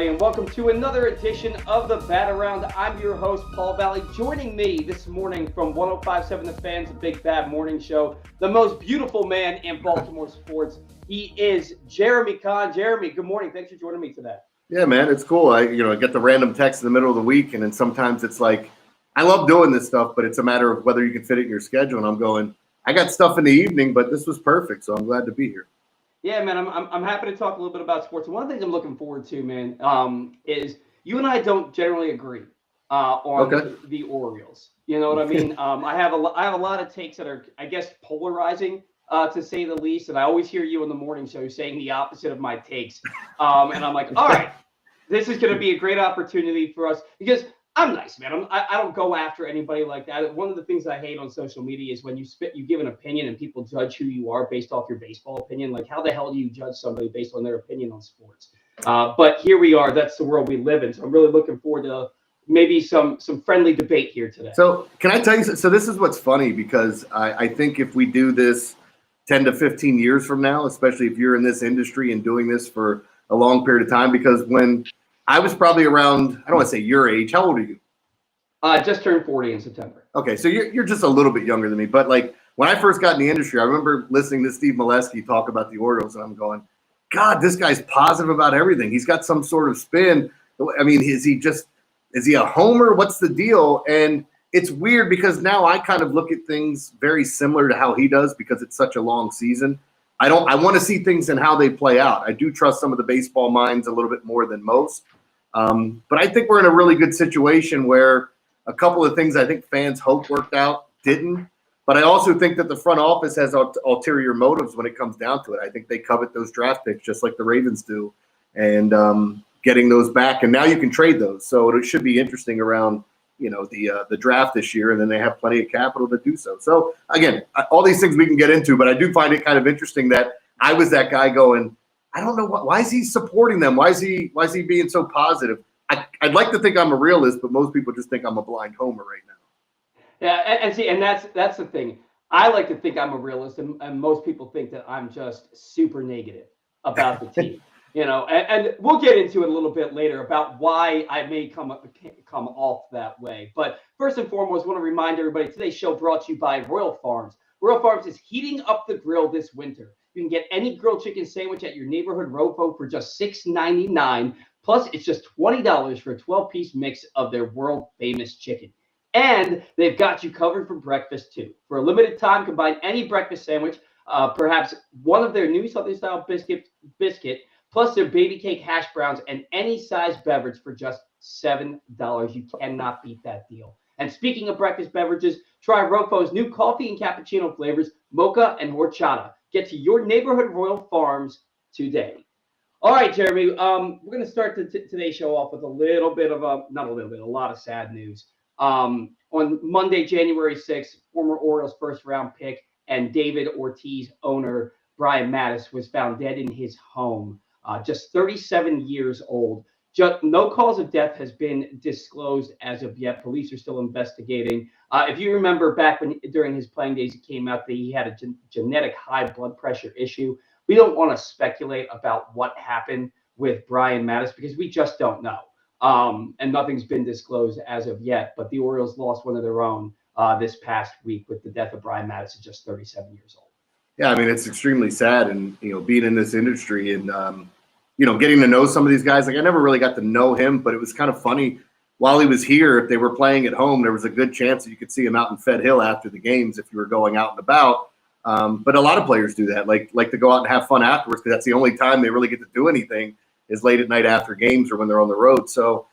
And welcome to another edition of the Bat Around. I'm your host, Paul Valley. Joining me this morning from 105.7 The Fans, the Big Bad Morning Show, the most beautiful man in Baltimore sports. He is Jeremy Conn. Jeremy, good morning. Thanks for joining me today. Yeah, man, it's cool. I get the random text in the middle of the week, and then sometimes it's like, I love doing this stuff, but it's a matter of whether you can fit it in your schedule. And I'm going, I got stuff in the evening, but this was perfect, so I'm glad to be here. Yeah, man, I'm happy to talk a little bit about sports. And one of the things I'm looking forward to, man, is you and I don't generally agree on the Orioles. You know what I mean? I have a lot of takes that are, I guess, polarizing, to say the least. And I always hear you on the morning show saying the opposite of my takes. And I'm like, all right, this is going to be a great opportunity for us because I'm nice, man. I don't go after anybody like that. One of the things I hate on social media is when you give an opinion and people judge who you are based off your baseball opinion. Like, how the hell do you judge somebody based on their opinion on sports? But here we are. That's the world we live in. So I'm really looking forward to maybe some friendly debate here today. So can I tell you? So this is what's funny because I think if we do this 10 to 15 years from now, especially if you're in this industry and doing this for a long period of time, because when I was probably around, I don't want to say your age. How old are you? Just turned 40 in September. Okay, so you're just a little bit younger than me. But like when I first got in the industry, I remember listening to Steve Molesky talk about the Orioles, and I'm going, God, this guy's positive about everything. He's got some sort of spin. I mean, is he a homer? What's the deal? And it's weird because now I kind of look at things very similar to how he does because it's such a long season. I want to see things and how they play out. I do trust some of the baseball minds a little bit more than most. But I think we're in a really good situation where a couple of things I think fans hoped worked out didn't. But I also think that the front office has ulterior motives when it comes down to it. I think they covet those draft picks just like the Ravens do, and getting those back. And now you can trade those. So it should be interesting around the draft this year, and then they have plenty of capital to do so. So again, all these things we can get into, but I do find it kind of interesting that I was that guy going, I don't know why is he supporting them? Why is he being so positive? I'd like to think I'm a realist, but most people just think I'm a blind homer right now. Yeah, and that's the thing. I like to think I'm a realist, and most people think that I'm just super negative about the team. And we'll get into it a little bit later about why I may come off that way. But first and foremost, I want to remind everybody today's show brought to you by Royal Farms. Royal Farms is heating up the grill this winter. You can get any grilled chicken sandwich at your neighborhood Rofo for just $6.99. Plus, it's just $20 for a 12-piece mix of their world-famous chicken. And they've got you covered for breakfast, too. For a limited time, combine any breakfast sandwich, perhaps one of their new Southern-style biscuit, plus their baby cake hash browns, and any size beverage for just $7. You cannot beat that deal. And speaking of breakfast beverages, try Rofo's new coffee and cappuccino flavors, mocha and horchata. Get to your neighborhood Royal Farms today. All right, Jeremy, we're going to start today's show off with a lot of sad news. On Monday, January 6th, former Orioles first-round pick and David Ortiz owner Brian Matusz was found dead in his home, just 37 years old. No cause of death has been disclosed as of yet. Police are still investigating. If you remember back during his playing days, it came out that he had a genetic high blood pressure issue. We don't want to speculate about what happened with Brian Matusz because we just don't know. And nothing's been disclosed as of yet. But the Orioles lost one of their own this past week with the death of Brian Matusz at just 37 years old. Yeah, I mean, it's extremely sad. And, being in this industry and, getting to know some of these guys, like I never really got to know him, but it was kind of funny. While he was here, if they were playing at home, there was a good chance that you could see him out in Fed Hill after the games if you were going out and about. But a lot of players do that, like to go out and have fun afterwards because that's the only time they really get to do anything is late at night after games or when they're on the road. So,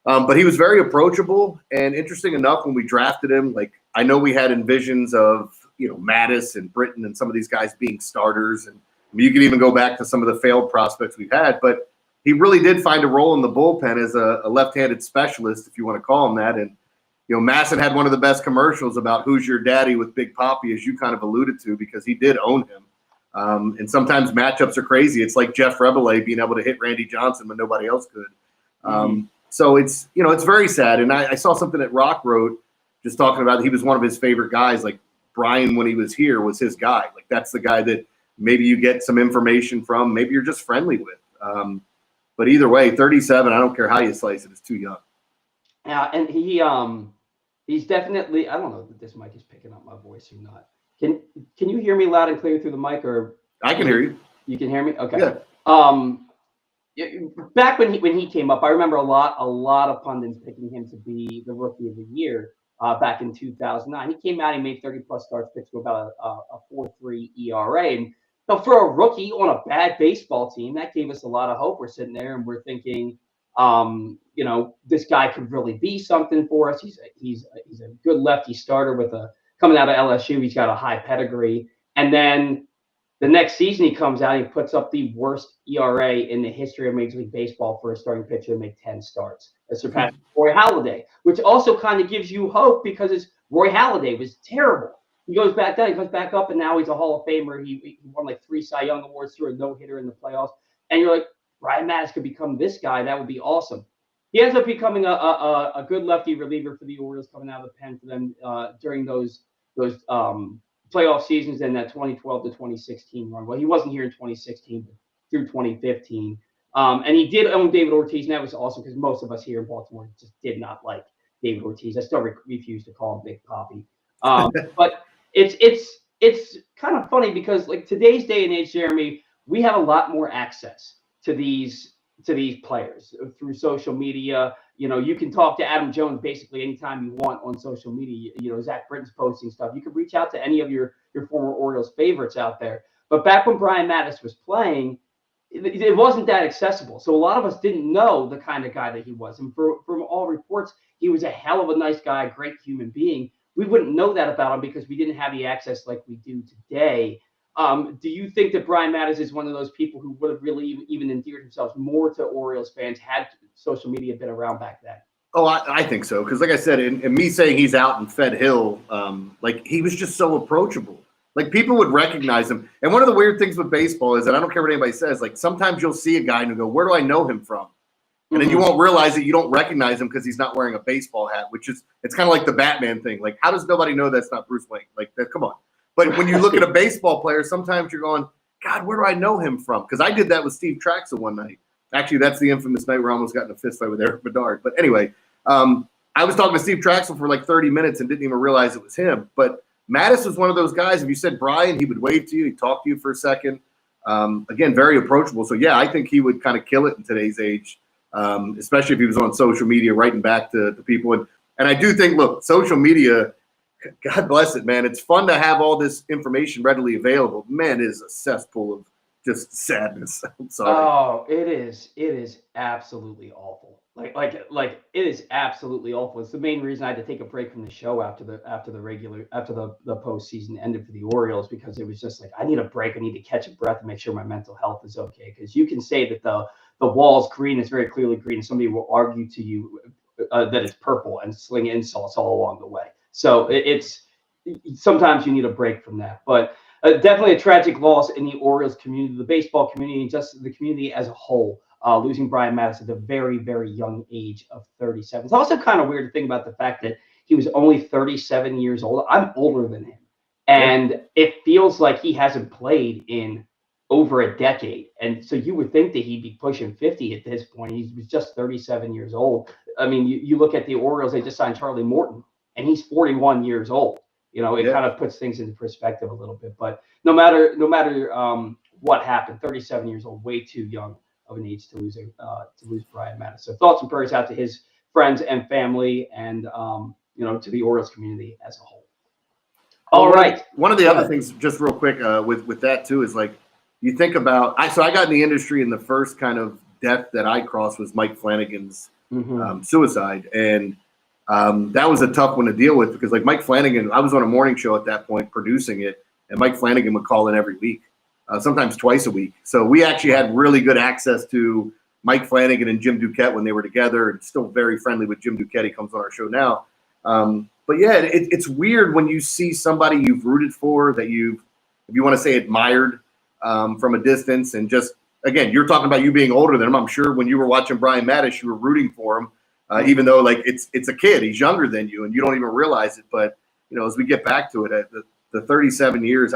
but he was very approachable and interesting enough when we drafted him. Like I know we had envisions of Matusz and Britton and some of these guys being starters, and you can even go back to some of the failed prospects we've had. But he really did find a role in the bullpen as a left-handed specialist, if you want to call him that. And Masson had one of the best commercials about who's your daddy with Big Papi, as you kind of alluded to, because he did own him. And sometimes matchups are crazy. It's like Jeff Rebele being able to hit Randy Johnson when nobody else could. So it's very sad. And I saw something that Rock wrote just talking about he was one of his favorite guys. Like Brian, when he was here, was his guy. Like that's the guy that maybe you get some information from, maybe you're just friendly with. But either way, 37, I don't care how you slice it, it's too young. Yeah, and he's definitely. I don't know if this mic is picking up my voice or not. Can you hear me loud and clear through the mic, or I can hear you. You can hear me? Okay. Yeah. Back when he came up, I remember a lot of pundits picking him to be the rookie of the year. Back in 2009, he came out, he made 30 plus starts, pitched to about a 4.3 ERA, and so for a rookie on a bad baseball team, that gave us a lot of hope. We're sitting there and we're thinking, this guy could really be something for us. He's a good lefty starter coming out of LSU. He's got a high pedigree, and then the next season he comes out, he puts up the worst ERA in the history of Major League Baseball for a starting pitcher to make 10 starts. It surpassed Roy Halladay, which also kind of gives you hope because Roy Halladay was terrible. He comes back up, and now he's a Hall of Famer. He won like 3 Cy Young Awards, threw a no-hitter in the playoffs. And you're like, Brian Mattis could become this guy. That would be awesome. He ends up becoming a good lefty reliever for the Orioles coming out of the pen for them during those playoff seasons in that 2012 to 2016 run. Well, he wasn't here in 2016, but through 2015. And he did own David Ortiz, and that was awesome because most of us here in Baltimore just did not like David Ortiz. I still refuse to call him Big Papi. But it's kind of funny because like today's day and age, Jeremy, we have a lot more access to these players through social media. You can talk to Adam Jones basically anytime you want on social media. Zach Britton's posting stuff. You can reach out to any of your former Orioles favorites out there. But back when Brian Mattis was playing, it wasn't that accessible. So a lot of us didn't know the kind of guy that he was. And from all reports, he was a hell of a nice guy, great human being. We wouldn't know that about him because we didn't have the access like we do today. Do you think that Brian Mattis is one of those people who would have really even endeared themselves more to Orioles fans had social media been around back then? Oh, I think so. Because like I said, in me saying he's out in Fed Hill, like he was just so approachable. Like people would recognize him. And one of the weird things with baseball is that I don't care what anybody says. Like sometimes you'll see a guy and you go, where do I know him from? And then you won't realize that you don't recognize him because he's not wearing a baseball hat, it's kind of like the Batman thing. Like, how does nobody know that's not Bruce Wayne? Like, come on. But when you look at a baseball player, sometimes you're going, God, where do I know him from? Because I did that with Steve Traxel one night. Actually, that's the infamous night where I almost got in a fist fight with Eric Bedard. But anyway, I was talking to Steve Traxel for like 30 minutes and didn't even realize it was him. But Mattis was one of those guys. If you said Brian, he would wave to you. He'd talk to you for a second. Again, very approachable. So, yeah, I think he would kind of kill it in today's age, especially if he was on social media writing back to people. And I do think, look, social media – God bless it, man. It's fun to have all this information readily available. Man, it is a cesspool of just sadness. I'm sorry. Oh, it is. It is absolutely awful. Like it is absolutely awful. It's the main reason I had to take a break from the show after the postseason ended for the Orioles, because it was just like, I need a break. I need to catch a breath and make sure my mental health is okay. Because you can say that the wall's green, is very clearly green, and somebody will argue to you that it's purple and sling insults all along the way. So it's sometimes you need a break from that, but definitely a tragic loss in the Orioles community, the baseball community, and just the community as a whole, losing Brian Mattis at the very, very young age of 37. It's also kind of weird to think about the fact that he was only 37 years old. I'm older than him, and it feels like he hasn't played in over a decade. And so you would think that he'd be pushing 50 at this point. He was just 37 years old. I mean, you look at the Orioles, they just signed Charlie Morton, and he's 41 years old. It kind of puts things into perspective a little bit. But no matter what happened, 37 years old, way too young of an age to lose Brian Mattis. So thoughts and prayers out to his friends and family, and to the Orioles community as a whole. All right. One of the other things, just real quick, with that too, is like you think about. So I got in the industry, and the first kind of death that I crossed was Mike Flanagan's suicide, and that was a tough one to deal with, because like Mike Flanagan, I was on a morning show at that point producing it, and Mike Flanagan would call in every week, sometimes twice a week. So we actually had really good access to Mike Flanagan and Jim Duquette when they were together, and still very friendly with Jim Duquette. He comes on our show now. But yeah, it's weird when you see somebody you've rooted for, that if you want to say admired from a distance, and just, again, you're talking about you being older than him. I'm sure when you were watching Brian Mattis, you were rooting for him. Even though like it's a kid, he's younger than you, and you don't even realize it. But as we get back to it, the 37 years,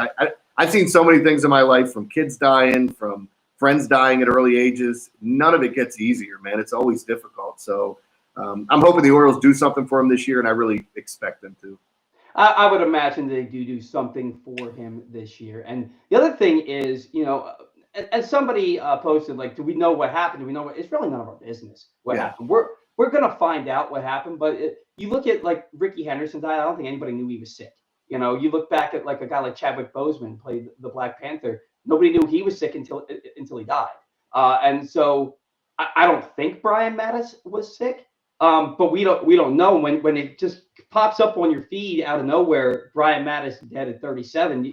I've seen so many things in my life, from kids dying, from friends dying at early ages. None of it gets easier, man. It's always difficult. So I'm hoping the Orioles do something for him this year, and I really expect them to. I would imagine they do something for him this year. And the other thing is, as somebody posted, like, do we know what happened? Do we know what? It's really none of our business what happened. We're gonna find out what happened. But you look at like Ricky Henderson died. I don't think anybody knew he was sick. You look back at like a guy like Chadwick Boseman played the Black Panther. Nobody knew he was sick until he died. And so I don't think Brian Mattis was sick. But we don't know when it just pops up on your feed out of nowhere. Brian Mattis dead at 37.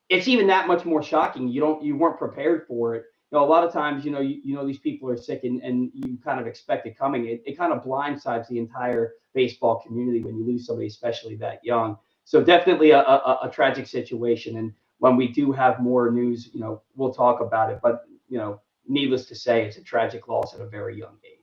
It's even that much more shocking. You weren't prepared for it. A lot of times, these people are sick and you kind of expect it coming. It kind of blindsides the entire baseball community when you lose somebody, especially that young. So definitely a tragic situation. And when we do have more news, we'll talk about it. But needless to say, it's a tragic loss at a very young age.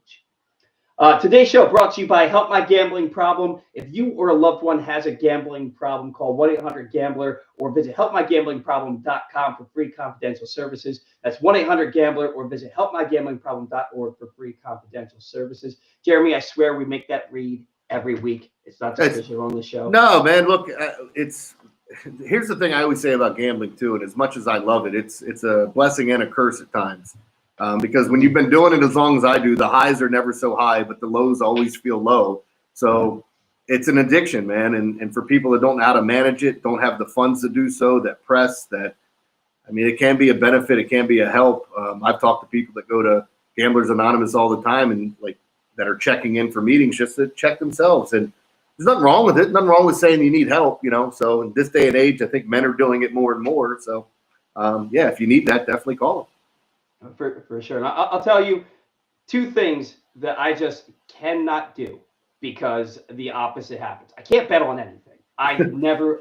Today's show brought to you by Help My Gambling Problem. If you or a loved one has a gambling problem, call 1-800-GAMBLER or visit helpmygamblingproblem.com for free confidential services. That's 1-800-GAMBLER or visit helpmygamblingproblem.org for free confidential services. Jeremy, I swear we make that read every week. It's not just because you're on the show. No, man, look, here's the thing I always say about gambling, too, and as much as I love it, it's a blessing and a curse at times. Because when you've been doing it as long as I do, the highs are never so high, but the lows always feel low. So it's an addiction, man. And for people that don't know how to manage it, don't have the funds to do so, it can be a benefit. It can be a help. I've talked to people that go to Gamblers Anonymous all the time and that are checking in for meetings just to check themselves. And there's nothing wrong with it. Nothing wrong with saying you need help, So in this day and age, I think men are doing it more and more. So, if you need that, definitely call them. For sure. And I'll tell you two things that I just cannot do because the opposite happens. I can't bet on anything. I never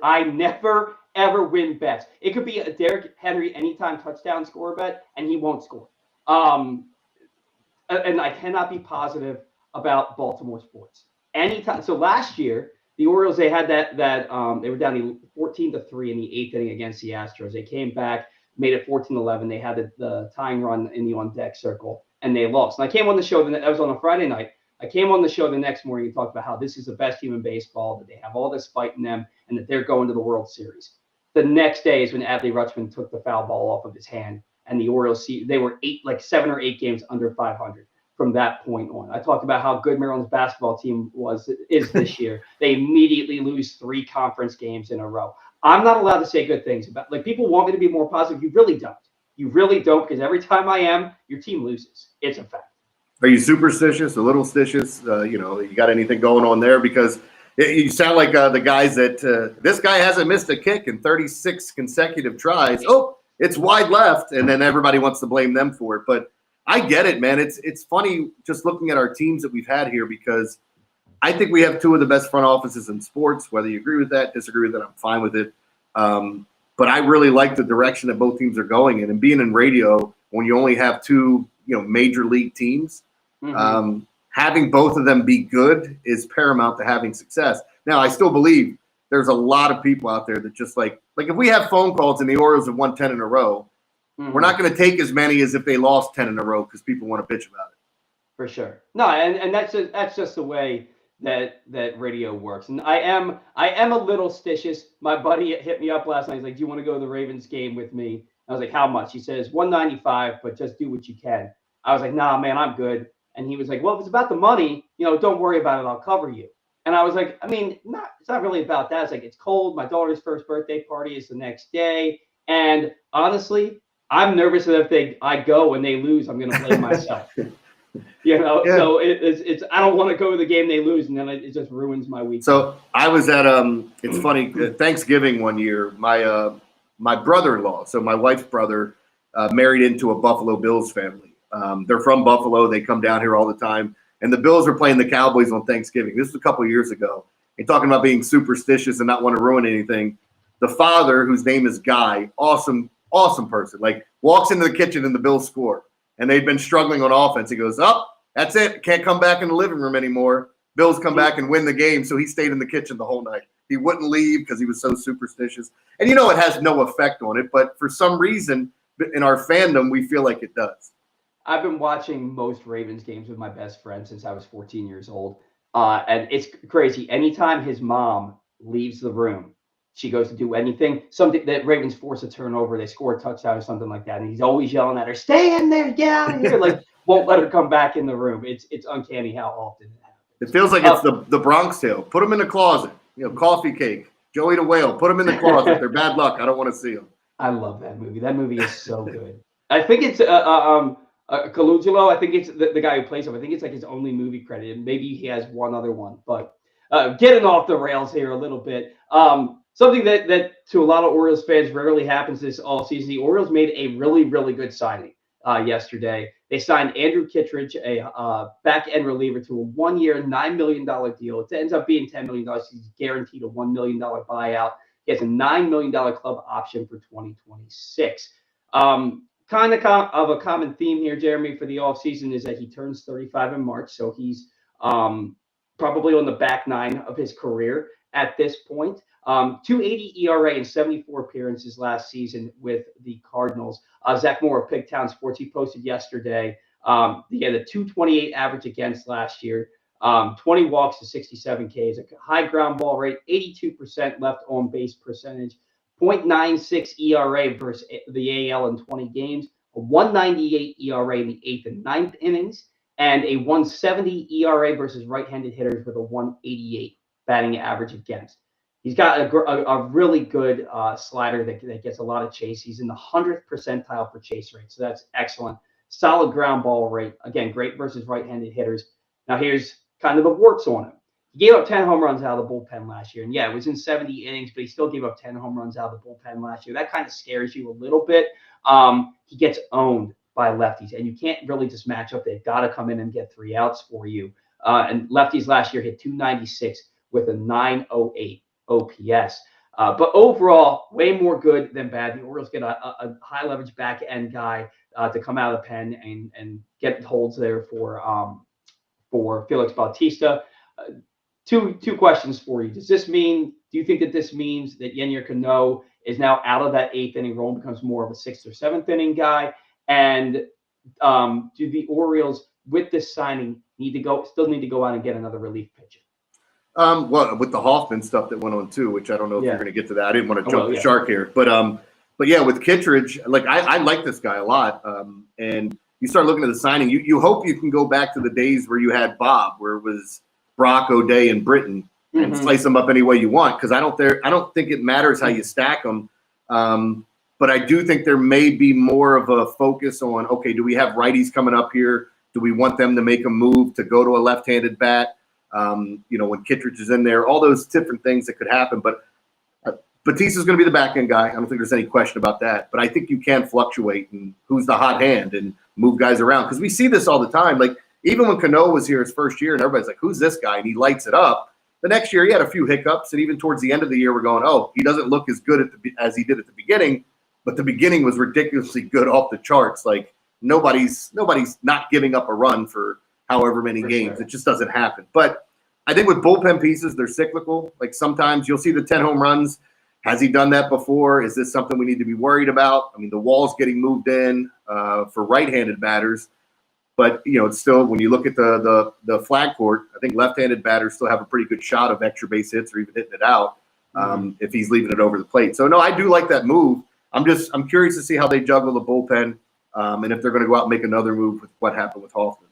ever win bets. It could be a Derrick Henry anytime touchdown score bet, and he won't score. And I cannot be positive about Baltimore sports anytime. So last year, the Orioles, they had that they were down 14-3 in the eighth inning against the Astros. They came back, made it 14-11. They had the tying run in the on-deck circle, and they lost. And I came on the show, that was on a Friday night. I came on the show the next morning and talked about how this is the best team in baseball, that they have all this fight in them, and that they're going to the World Series. The next day is when Adley Rutschman took the foul ball off of his hand, and the Orioles, they were 7 or 8 games under 500 from that point on. I talked about how good Maryland's basketball team is this year. They immediately lose 3 conference games in a row. I'm not allowed to say good things about, people want me to be more positive. You really don't. You really don't, because every time I am, your team loses. It's a fact. Are you superstitious, a little stitious? You got anything going on there? Because you sound like the guys that this guy hasn't missed a kick in 36 consecutive tries. Oh, it's wide left, and then everybody wants to blame them for it. But I get it, man. It's funny just looking at our teams that we've had here, because I think we have 2 of the best front offices in sports. Whether you agree with that, disagree with it, I'm fine with it. But I really like the direction that both teams are going in. And being in radio, when you only have 2, major league teams, having both of them be good is paramount to having success. Now, I still believe there's a lot of people out there that just like if we have phone calls and the Orioles have won 10 in a row, we're not going to take as many as if they lost 10 in a row because people want to bitch about it. For sure. No, and that's just the way that radio works. And I am a little stitious. My buddy hit me up last night. He's like, "Do you want to go to the Ravens game with me?" I was like, "How much?" He says, $195, but just do what you can. I was like, "Nah, man, I'm good." And he was like, "Well, if it's about the money, don't worry about it. I'll cover you." And I was like, it's not really about that. It's like, it's cold. My daughter's first birthday party is the next day. And honestly, I'm nervous that if I go and they lose, I'm going to blame myself. So it's I don't want to go to the game they lose, and then it just ruins my week. So I was at it's funny, Thanksgiving one year. My brother-in-law, so my wife's brother, married into a Buffalo Bills family. They're from Buffalo. They come down here all the time, and the Bills were playing the Cowboys on Thanksgiving. This was a couple of years ago. And talking about being superstitious and not want to ruin anything. The father, whose name is Guy, awesome person, walks into the kitchen and the Bills score. And they'd been struggling on offense. He goes, that's it. Can't come back in the living room anymore. Bills come back and win the game. So he stayed in the kitchen the whole night. He wouldn't leave because he was so superstitious. And it has no effect on it. But for some reason, in our fandom, we feel like it does. I've been watching most Ravens games with my best friend since I was 14 years old. And it's crazy. Anytime his mom leaves the room, she goes to do anything, something that Ravens force a turnover, they score a touchdown or something like that. And he's always yelling at her, stay in there, get out of here. Like, won't let her come back in the room. It's uncanny how often it happens. It feels like it's the Bronx Tale. Put them in the closet. Coffee cake, Joey the Whale. Put them in the closet. They're bad luck. I don't want to see them. I love that movie. That movie is so good. I think it's Colangelo. I think it's the guy who plays him. I think it's like his only movie credit. And maybe he has one other one. But getting off the rails here a little bit. Something that to a lot of Orioles fans rarely happens this all season. The Orioles made a really, really good signing yesterday. They signed Andrew Kittredge, a back-end reliever, to a 1-year, $9 million deal. It ends up being $10 million. He's guaranteed a $1 million buyout. He has a $9 million club option for 2026. Kind of a common theme here, Jeremy, for the offseason is that he turns 35 in March. So he's probably on the back nine of his career at this point. 2.80 ERA and 74 appearances last season with the Cardinals. Zach Moore of Pigtown Sports, he posted yesterday. He had a 2.28 average against last year, 20 walks to 67 Ks, a high ground ball rate, 82% left on base percentage, 0.96 ERA versus the AL in 20 games, a 1.98 ERA in the 8th and 9th innings, and a 1.70 ERA versus right-handed hitters with a 1.88 batting average against. He's got a really good slider that gets a lot of chase. He's in the 100th percentile for chase rate, so that's excellent. Solid ground ball rate. Again, great versus right-handed hitters. Now here's kind of the warts on him. He gave up 10 home runs out of the bullpen last year. And yeah, it was in 70 innings, but he still gave up 10 home runs out of the bullpen last year. That kind of scares you a little bit. He gets owned by lefties, and you can't really just match up. They've got to come in and get 3 outs for you. And lefties last year hit 296 with a 908 OPS. But overall, way more good than bad. The Orioles get a high leverage back end guy to come out of the pen and get holds there for Felix Bautista. Two questions for you. Do you think that this means that Yennier Cano is now out of that 8th inning role and becomes more of a 6th or 7th inning guy? And do the Orioles, with this signing, still need to go out and get another relief pitcher? Well, with the Hoffman stuff that went on too, which I don't know if you're going to get to that. I didn't want to jump the shark here, but yeah, with Kittredge, like I like this guy a lot. And you start looking at the signing, you hope you can go back to the days where you had Bob, where it was Brock, O'Day, and Britton, and slice them up any way you want. Because I don't think it matters how you stack them. But I do think there may be more of a focus on, okay, do we have righties coming up here? Do we want them to make a move to go to a left-handed bat? When Kittredge is in there, all those different things that could happen. But Bautista's going to be the back end guy. I don't think there's any question about that. But I think you can fluctuate and who's the hot hand and move guys around, because we see this all the time. Like even when Cano was here his first year, and everybody's like, "Who's this guy?" and he lights it up. The next year he had a few hiccups, and even towards the end of the year, we're going, "Oh, he doesn't look as good as he did at the beginning." But the beginning was ridiculously good, off the charts. Like nobody's not giving up a run for however many games. Sure. It just doesn't happen. But I think with bullpen pieces, they're cyclical. Like sometimes you'll see the 10 home runs. Has he done that before? Is this something we need to be worried about? I mean, the wall's getting moved in for right-handed batters. But, it's still, when you look at the flag court, I think left-handed batters still have a pretty good shot of extra base hits or even hitting it out if he's leaving it over the plate. So, no, I do like that move. I'm curious to see how they juggle the bullpen and if they're going to go out and make another move with what happened with Hoffman.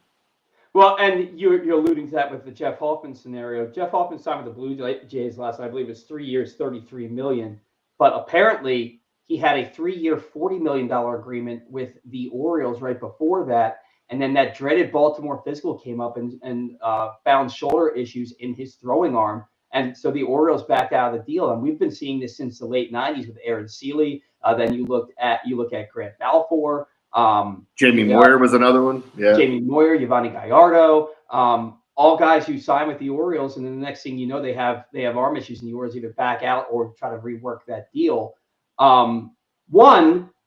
Well, and you're alluding to that with the Jeff Hoffman scenario. Jeff Hoffman signed with the Blue Jays last night. I believe it was 3 years, $33 million. But apparently he had a 3-year, $40 million agreement with the Orioles right before that. And then that dreaded Baltimore physical came up and found shoulder issues in his throwing arm. And so the Orioles backed out of the deal. And we've been seeing this since the late 90s with Aaron Seeley. Then you look at Grant Balfour. Jamie Moyer was another one. Yeah. Jamie Moyer, Yovani Gallardo, all guys who sign with the Orioles, and then the next thing you know, they have arm issues, and the Orioles either back out or try to rework that deal.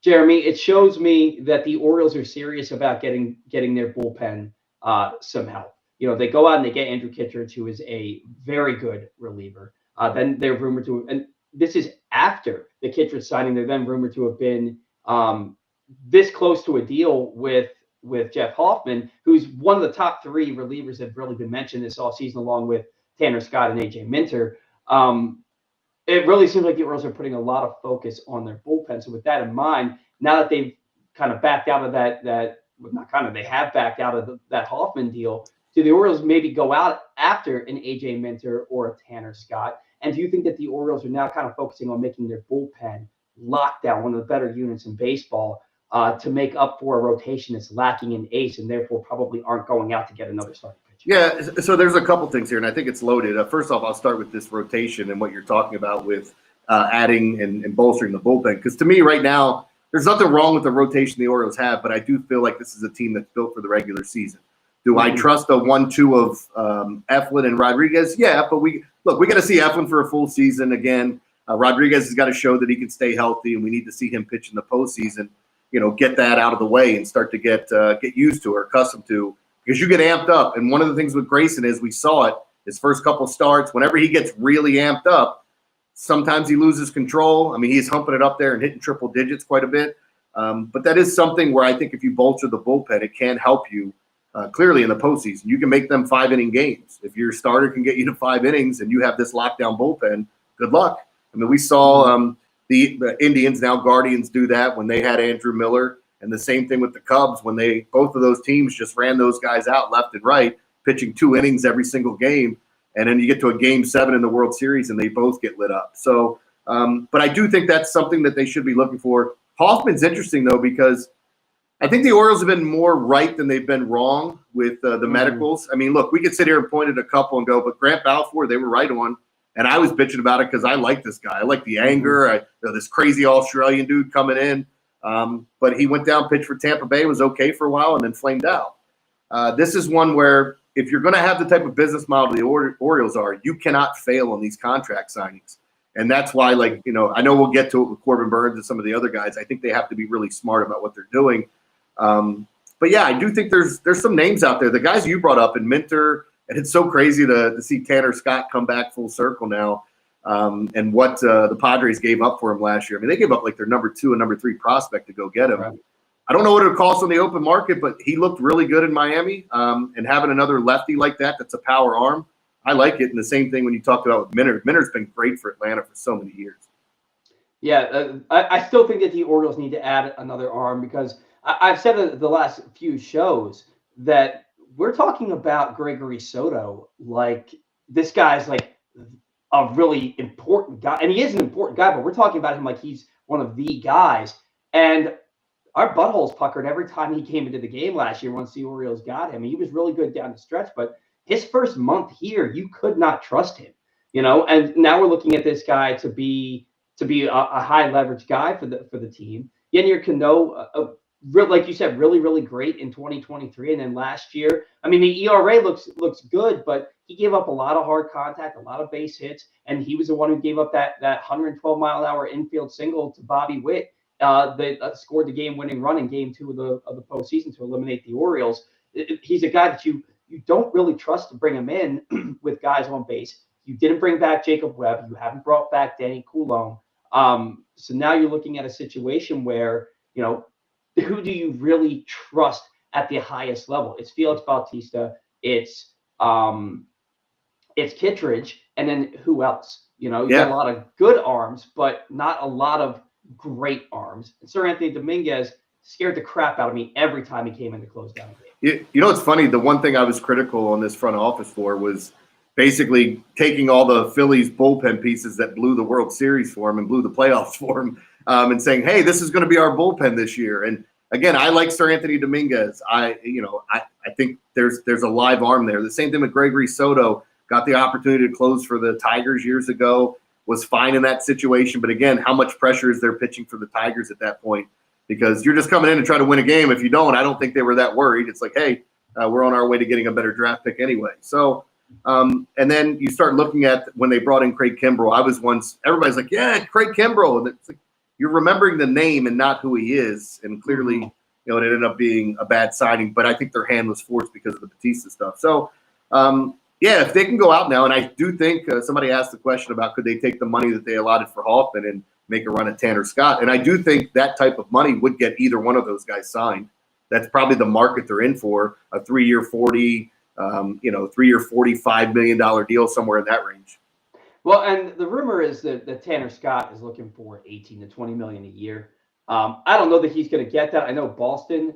Jeremy, it shows me that the Orioles are serious about getting their bullpen some help. They go out and they get Andrew Kittredge, who is a very good reliever. Then they're rumored to, and this is after the Kittredge signing, they're then rumored to have been this close to a deal with Jeff Hoffman, who's one of the top 3 relievers that have really been mentioned this offseason, along with Tanner Scott and AJ Minter. It really seems like the Orioles are putting a lot of focus on their bullpen. So with that in mind, now that they've kind of backed out of they have backed out of that Hoffman deal, do the Orioles maybe go out after an AJ Minter or a Tanner Scott? And do you think that the Orioles are now kind of focusing on making their bullpen lockdown, one of the better units in baseball, to make up for a rotation that's lacking in ace, and therefore probably aren't going out to get another starting pitcher? Yeah, so there's a couple things here, and I think it's loaded. First off, I'll start with this rotation and what you're talking about with adding and bolstering the bullpen. Because to me right now, there's nothing wrong with the rotation the Orioles have, but I do feel like this is a team that's built for the regular season. Do I trust a 1-2 of Eflin and Rodriguez? Yeah, but we got to see Eflin for a full season again. Rodriguez has got to show that he can stay healthy, and we need to see him pitch in the postseason. Get that out of the way and start to get used to or accustomed to, because you get amped up. And one of the things with Grayson is we saw it his first couple starts. Whenever he gets really amped up, sometimes he loses control. I mean, he's humping it up there and hitting triple digits quite a bit. But that is something where I think if you bolster the bullpen, it can help you clearly in the postseason. You can make them 5-inning games. If your starter can get you to 5 innings and you have this lockdown bullpen, good luck. I mean, we saw the Indians, now Guardians, do that when they had Andrew Miller, and the same thing with the Cubs when both of those teams just ran those guys out left and right, pitching 2 innings every single game, and then you get to a Game 7 in the World Series and they both get lit up. So, but I do think that's something that they should be looking for. Hoffman's interesting though, because I think the Orioles have been more right than they've been wrong with the medicals. I mean, look, we could sit here and point at a couple and go, but Grant Balfour, they were right on. And I was bitching about it because I like this guy. I like the anger. This crazy Australian dude coming in. But he went down, pitched for Tampa Bay, was okay for a while, and then flamed out. This is one where if you're going to have the type of business model the Orioles are, you cannot fail on these contract signings. And that's why, I know we'll get to it with Corbin Burns and some of the other guys. I think they have to be really smart about what they're doing. But, yeah, I do think there's some names out there. The guys you brought up, and Minter, and it's so crazy to see Tanner Scott come back full circle now, and what the Padres gave up for him last year. I mean, they gave up their number 2 and number 3 prospect to go get him. Right. I don't know what it would cost on the open market, but he looked really good in Miami. And having another lefty like that's a power arm. I like it. And the same thing when you talked about with Minter. Minter's been great for Atlanta for so many years. Yeah, I still think that the Orioles need to add another arm, because I've said it the last few shows that we're talking about Gregory Soto like this guy's a really important guy. And he is an important guy, but we're talking about him like he's one of the guys. And our buttholes puckered every time he came into the game last year once the Orioles got him. He was really good down the stretch, but his first month here, you could not trust him, and now we're looking at this guy to be a high leverage guy for the team. Yennier Cano, like you said, really, really great in 2023. And then last year, I mean, the ERA looks good, but he gave up a lot of hard contact, a lot of base hits, and he was the one who gave up that 112-mile-an-hour infield single to Bobby Witt that scored the game-winning run in Game 2 of the postseason to eliminate the Orioles. He's a guy that you don't really trust to bring him in with guys on base. You didn't bring back Jacob Webb. You haven't brought back Danny Coulombe. So now you're looking at a situation where, who do you really trust at the highest level? It's Felix Bautista. It's Kittredge. And then who else? You got a lot of good arms, but not a lot of great arms. And Sir Anthony Dominguez scared the crap out of me every time he came in to close down a game. It's funny. The one thing I was critical on this front office for was basically taking all the Phillies bullpen pieces that blew the World Series for him and blew the playoffs for him, and saying, hey, this is going to be our bullpen this year. And again, I like Sir Anthony Dominguez. I think there's a live arm there. The same thing with Gregory Soto. Got the opportunity to close for the Tigers years ago, was fine in that situation. But again, how much pressure is there pitching for the Tigers at that point? Because you're just coming in and trying to win a game. If you don't, I don't think they were that worried. It's like, hey, we're on our way to getting a better draft pick anyway. So, and then you start looking at when they brought in Craig Kimbrell. Everybody's like, yeah, Craig Kimbrell. And it's like, you're remembering the name and not who he is. And clearly, it ended up being a bad signing. But I think their hand was forced because of the Batista stuff. So, if they can go out now, and I do think somebody asked the question about could they take the money that they allotted for Hoffman and make a run at Tanner Scott. And I do think that type of money would get either one of those guys signed. That's probably the market they're in for, a 3-year, $45 million deal, somewhere in that range. Well, and the rumor is that Tanner Scott is looking for 18 to 20 million a year. I don't know that he's going to get that. I know Boston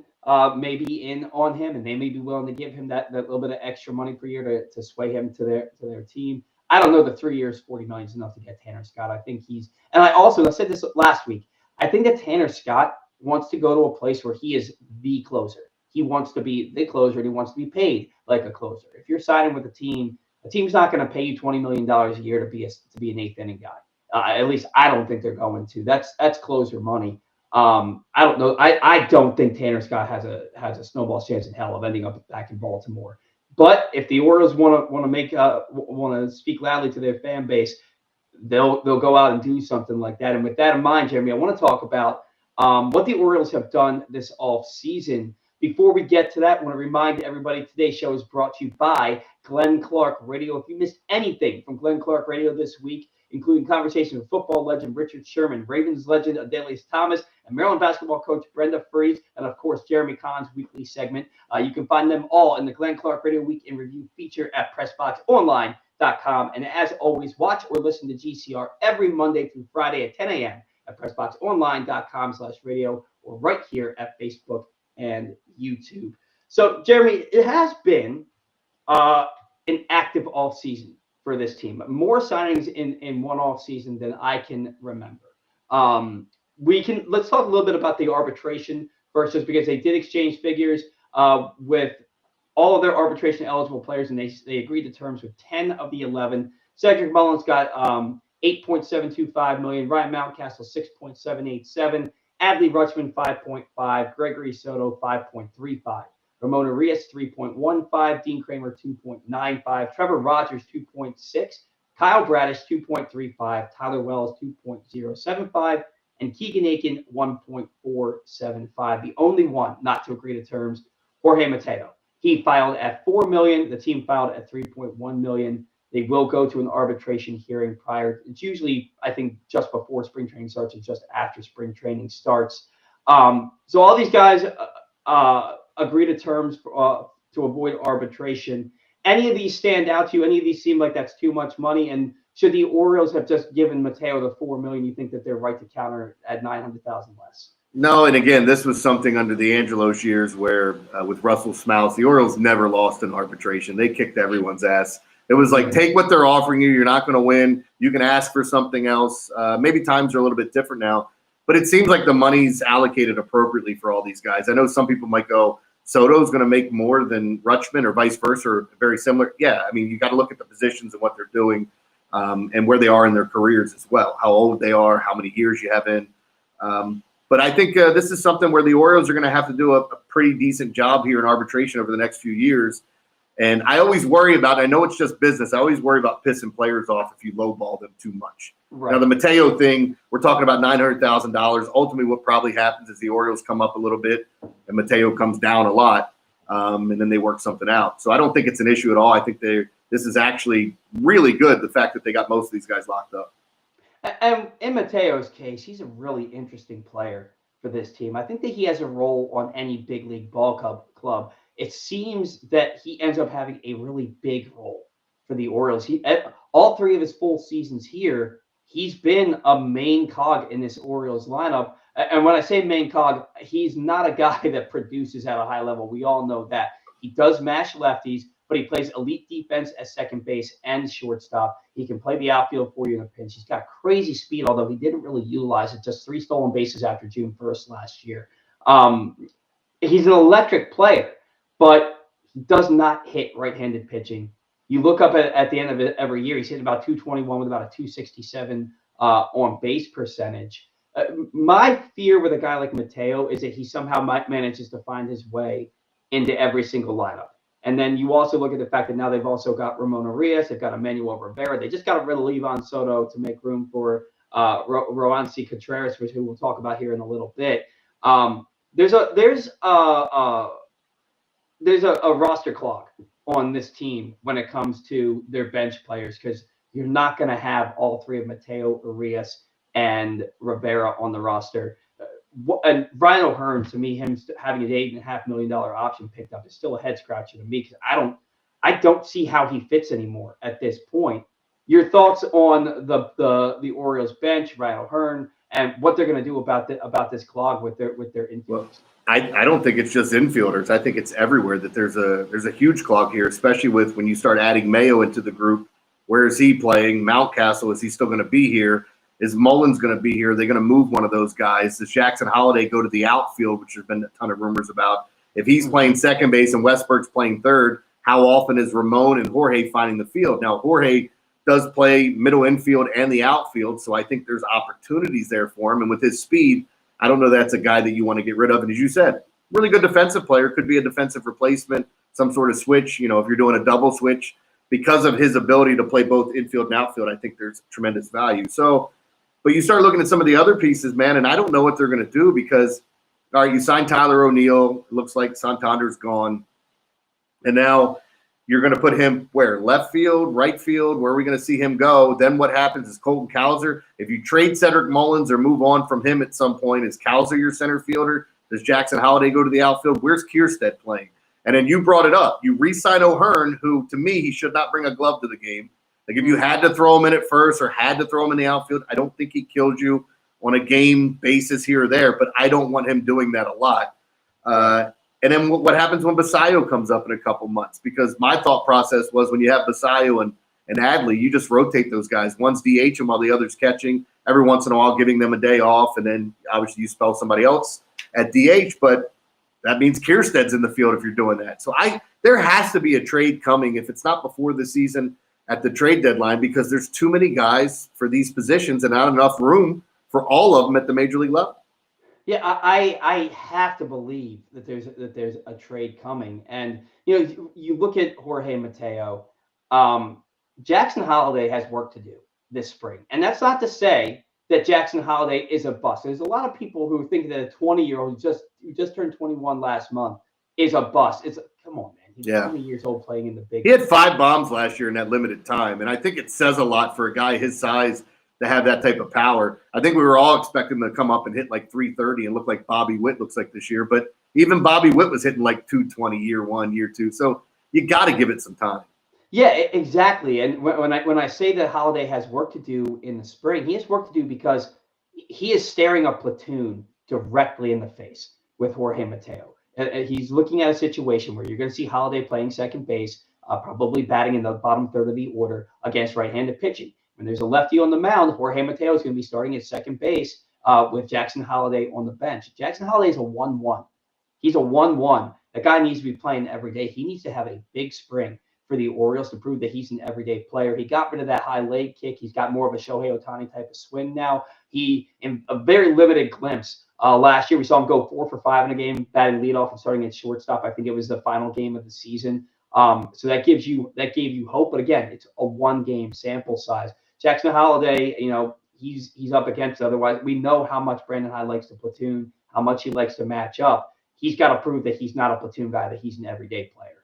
may be in on him, and they may be willing to give him that little bit of extra money per year to sway him to their team. I don't know that 3 years, 40 million is enough to get Tanner Scott. I think and I said this last week, I think that Tanner Scott wants to go to a place where he is the closer. He wants to be the closer, and he wants to be paid like a closer. If you're signing with a team's not going to pay you $20 million a year to be an eighth inning guy. At least I don't think they're going to. That's closer money. I don't know. I don't think Tanner Scott has a snowball's chance in hell of ending up back in Baltimore. But if the Orioles want to speak loudly to their fan base, they'll go out and do something like that. And with that in mind, Jeremy, I want to talk about what the Orioles have done this off season. Before we get to that, I want to remind everybody today's show is brought to you by Glenn Clark Radio. If you missed anything from Glenn Clark Radio this week, including conversations with football legend Richard Sherman, Ravens legend Adelius Thomas, and Maryland basketball coach Brenda Freese, and of course, Jeremy Conn's weekly segment. You can find them all in the Glenn Clark Radio Week in Review feature at PressBoxOnline.com. And as always, watch or listen to GCR every Monday through Friday at 10 a.m. at PressBoxOnline.com/radio or right here at Facebook and YouTube. So, Jeremy, it has been an active off season for this team. More signings in one off season than I can remember. Let's talk a little bit about the arbitration first, just because they did exchange figures with all of their arbitration eligible players, and they agreed to terms with 10 of the 11. Cedric Mullins got $8.725 million. Ryan Mountcastle $6.787. Adley Rutschman, 5.5. Gregory Soto, 5.35. Ramon Arias, 3.15. Dean Kramer, 2.95. Trevor Rogers, 2.6. Kyle Bradish, 2.35. Tyler Wells, 2.075. And Keegan Aiken, 1.475. The only one not to agree to terms, Jorge Mateo. He filed at $4 million. The team filed at $3.1 million. They will go to an arbitration hearing prior. It's usually, I think, just before spring training starts or just after spring training starts. So all these guys agree to terms to avoid arbitration. Any of these stand out to you? Any of these seem like that's too much money? And should the Orioles have just given Mateo the $4 million, you think that they're right to counter at $900,000 less? No, and again, this was something under the Angelos years where with Russell Smouse, the Orioles never lost an arbitration. They kicked everyone's ass. It was like, take what they're offering you. You're not going to win. You can ask for something else. Maybe times are a little bit different now, but it seems like the money's allocated appropriately for all these guys. I know some people might go, Soto's going to make more than Rutschman or vice versa, or very similar. Yeah, I mean, you got to look at the positions and what they're doing and where they are in their careers as well, how old they are, how many years you have in. But I think this is something where the Orioles are going to have to do a pretty decent job here in arbitration over the next few years. And I always worry about, I know it's just business, I always worry about pissing players off if you lowball them too much. Right. Now, the Mateo thing, we're talking about $900,000. Ultimately, what probably happens is the Orioles come up a little bit and Mateo comes down a lot, and then they work something out. So I don't think it's an issue at all. I think this is actually really good, the fact that they got most of these guys locked up. And in Mateo's case, he's a really interesting player for this team. I think that he has a role on any big league ball club. It seems that he ends up having a really big role for the Orioles. All three of his full seasons here, he's been a main cog in this Orioles lineup. And when I say main cog, he's not a guy that produces at a high level. We all know that. He does mash lefties, but he plays elite defense at second base and shortstop. He can play the outfield for you in a pinch. He's got crazy speed, although he didn't really utilize it. Just 3 stolen bases after June 1st last year. He's an electric player, but he does not hit right-handed pitching. You look up at the end of it every year, he's hitting about 221 with about a 267 on base percentage. My fear with a guy like Mateo is that he somehow manages to find his way into every single lineup. And then you also look at the fact that now they've also got Ramon Arias, they've got Emmanuel Rivera. They just got rid of Levan Soto to make room for Roansy Contreras, which we will talk about here in a little bit. There's a roster clog on this team when it comes to their bench players, because you're not going to have all three of Mateo, Arias, and Rivera on the roster. And Brian O'Hearn, to me, him having an $8.5 million option picked up is still a head scratcher to me because I don't see how he fits anymore at this point. Your thoughts on the Orioles bench, Brian O'Hearn, and what they're going to do about this clog with their infielders? Well, I don't think it's just infielders. I think it's everywhere that there's a huge clog here, especially with when you start adding Mayo into the group. Where is he playing? Mountcastle, is he still going to be here? Is Mullins going to be here? Are they going to move one of those guys? Does Jackson Holiday go to the outfield, which there's been a ton of rumors about? If he's playing second base and Westberg's playing third, how often is Ramon and Jorge finding the field? Now, Jorge does play middle infield and the outfield, so I think there's opportunities there for him. And with his speed, I don't know that's a guy that you want to get rid of. And as you said, really good defensive player, could be a defensive replacement, some sort of switch. You know, if you're doing a double switch, because of his ability to play both infield and outfield, I think there's tremendous value. So, but you start looking at some of the other pieces, man, and I don't know what they're going to do because, all right, you signed Tyler O'Neill. It looks like Santander's gone. And now you're going to put him where? Left field, right field? Where are we going to see him go? Then what happens is Colton Cowser. If you trade Cedric Mullins or move on from him at some point, is Cowser your center fielder? Does Jackson Holiday go to the outfield? Where's Kierstead playing? And then you brought it up. You re-sign O'Hearn, who to me, he should not bring a glove to the game. Like if you had to throw him in at first or had to throw him in the outfield, I don't think he killed you on a game basis here or there, but I don't want him doing that a lot. And then what happens when Basayo comes up in a couple months? Because my thought process was when you have Basayo and Adley, you just rotate those guys. One's DH while the other's catching, every once in a while giving them a day off, and then obviously you spell somebody else at DH, but that means Kierstead's in the field if you're doing that. So there has to be a trade coming if it's not before the season at the trade deadline because there's too many guys for these positions and not enough room for all of them at the major league level. Yeah, I have to believe that there's a trade coming. And, you know, you look at Jorge Mateo, Jackson Holiday has work to do this spring. And that's not to say that Jackson Holiday is a bust. There's a lot of people who think that a 20-year-old who just turned 21 last month is a bust. Come on, man. He's 20 years old playing in the big. He had 5 bombs last year in that limited time, and I think it says a lot for a guy his size to have that type of power. I think we were all expecting him to come up and hit like 330 and look like Bobby Witt looks like this year, but even Bobby Witt was hitting like 220 year one, year two. So you got to give it some time. Yeah, exactly. And when I say that Holiday has work to do in the spring, he has work to do because he is staring a platoon directly in the face with Jorge Mateo. He's looking at a situation where you're going to see Holiday playing second base, probably batting in the bottom third of the order against right-handed pitching. When there's a lefty on the mound, Jorge Mateo is going to be starting at second base with Jackson Holiday on the bench. Jackson Holiday is a 1-1. He's a 1-1. That guy needs to be playing every day. He needs to have a big spring for the Orioles to prove that he's an everyday player. He got rid of that high leg kick. He's got more of a Shohei Ohtani type of swing now. He, in a very limited glimpse, last year we saw him go 4 for 5 in a game, batting leadoff and starting at shortstop. I think it was the final game of the season. So that gave you hope. But again, it's a 1-game sample size. Jackson Holiday, you know, he's up against it. Otherwise, we know how much Brandon Hyde likes to platoon, how much he likes to match up. He's got to prove that he's not a platoon guy, that he's an everyday player.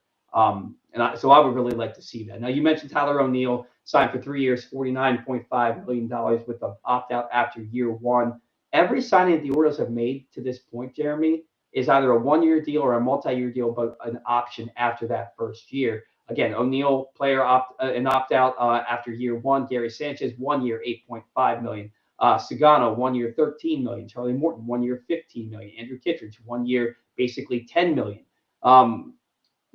So I would really like to see that. Now, you mentioned Tyler O'Neill signed for 3 years, $49.5 million with an opt-out after year one. Every signing the Orioles have made to this point, Jeremy, is either a 1-year deal or a multi-year deal, but an option after that first year. Again, O'Neill, player an opt-out after year one. Gary Sanchez, 1 year, $8.5 million. Sagano, 1 year, $13 million. Charlie Morton, 1 year, $15 million. Andrew Kittredge, 1 year, basically $10 million.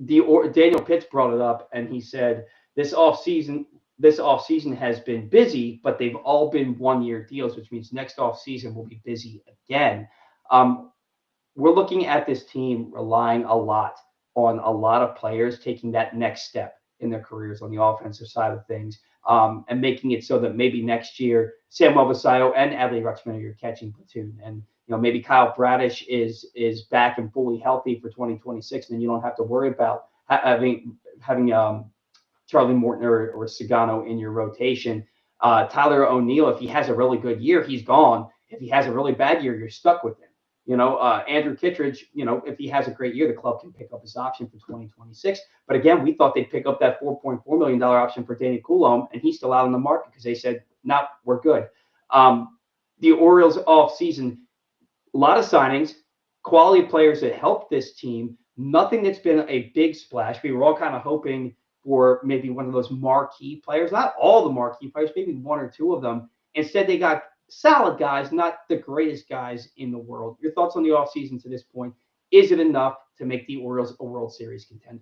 Daniel Pitts brought it up, and he said this offseason has been busy, but they've all been 1-year deals, which means next offseason will be busy again. We're looking at this team relying a lot on a lot of players taking that next step in their careers on the offensive side of things, and making it so that maybe next year Samuel Basayo and Adley Rutschman are your catching platoon, and maybe Kyle Bradish is back and fully healthy for 2026, and then you don't have to worry about having Charlie Morton or Sagano in your rotation. Tyler O'Neill, if he has a really good year, he's gone. If he has a really bad year, you're stuck with him. Andrew Kittredge, if he has a great year, the club can pick up his option for 2026. But again, we thought they'd pick up that $4.4 million option for Danny Coulomb, and he's still out on the market because they said, no, we're good. the Orioles offseason, a lot of signings, quality players that helped this team, nothing that's been a big splash. We were all kind of hoping for maybe one of those marquee players, not all the marquee players, maybe one or two of them. Instead, they got solid guys, not the greatest guys in the world. Your thoughts on the offseason to this point? Is it enough to make the Orioles a World Series contender?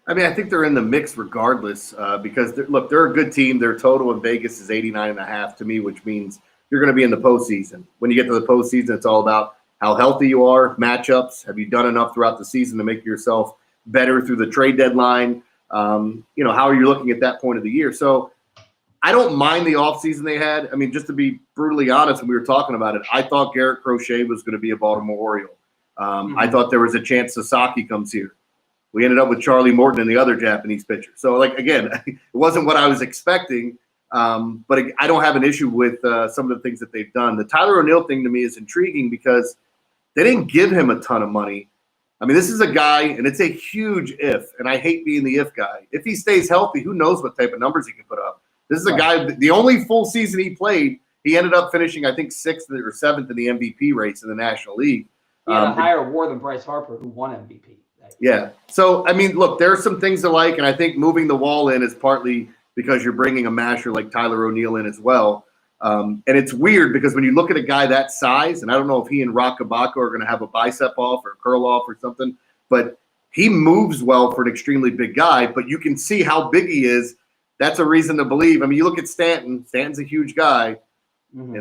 I mean, I think they're in the mix regardless because, look, they're a good team. Their total in Vegas is 89.5 to me, which means you're going to be in the postseason. When you get to the postseason, it's all about how healthy you are, matchups. Have you done enough throughout the season to make yourself better through the trade deadline? How are you looking at that point of the year? So I don't mind the offseason they had. I mean, just to be brutally honest, when we were talking about it, I thought Garrett Crochet was going to be a Baltimore Oriole. I thought there was a chance Sasaki comes here. We ended up with Charlie Morton and the other Japanese pitcher. So, again, it wasn't what I was expecting, but I don't have an issue with some of the things that they've done. The Tyler O'Neill thing to me is intriguing because they didn't give him a ton of money. I mean, this is a guy, and it's a huge if, and I hate being the if guy. If he stays healthy, who knows what type of numbers he can put up. This is a guy, the only full season he played, he ended up finishing, I think, 6th or 7th in the MVP race in the National League. He had a higher WAR than Bryce Harper, who won MVP. Yeah. So, I mean, look, there are some things to like, and I think moving the wall in is partly because you're bringing a masher like Tyler O'Neill in as well. And it's weird because when you look at a guy that size, and I don't know if he and Rock Kabaka are going to have a bicep off or curl off or something, but he moves well for an extremely big guy, but you can see how big he is. That's a reason to believe. I mean, you look at Stanton. Stanton's a huge guy.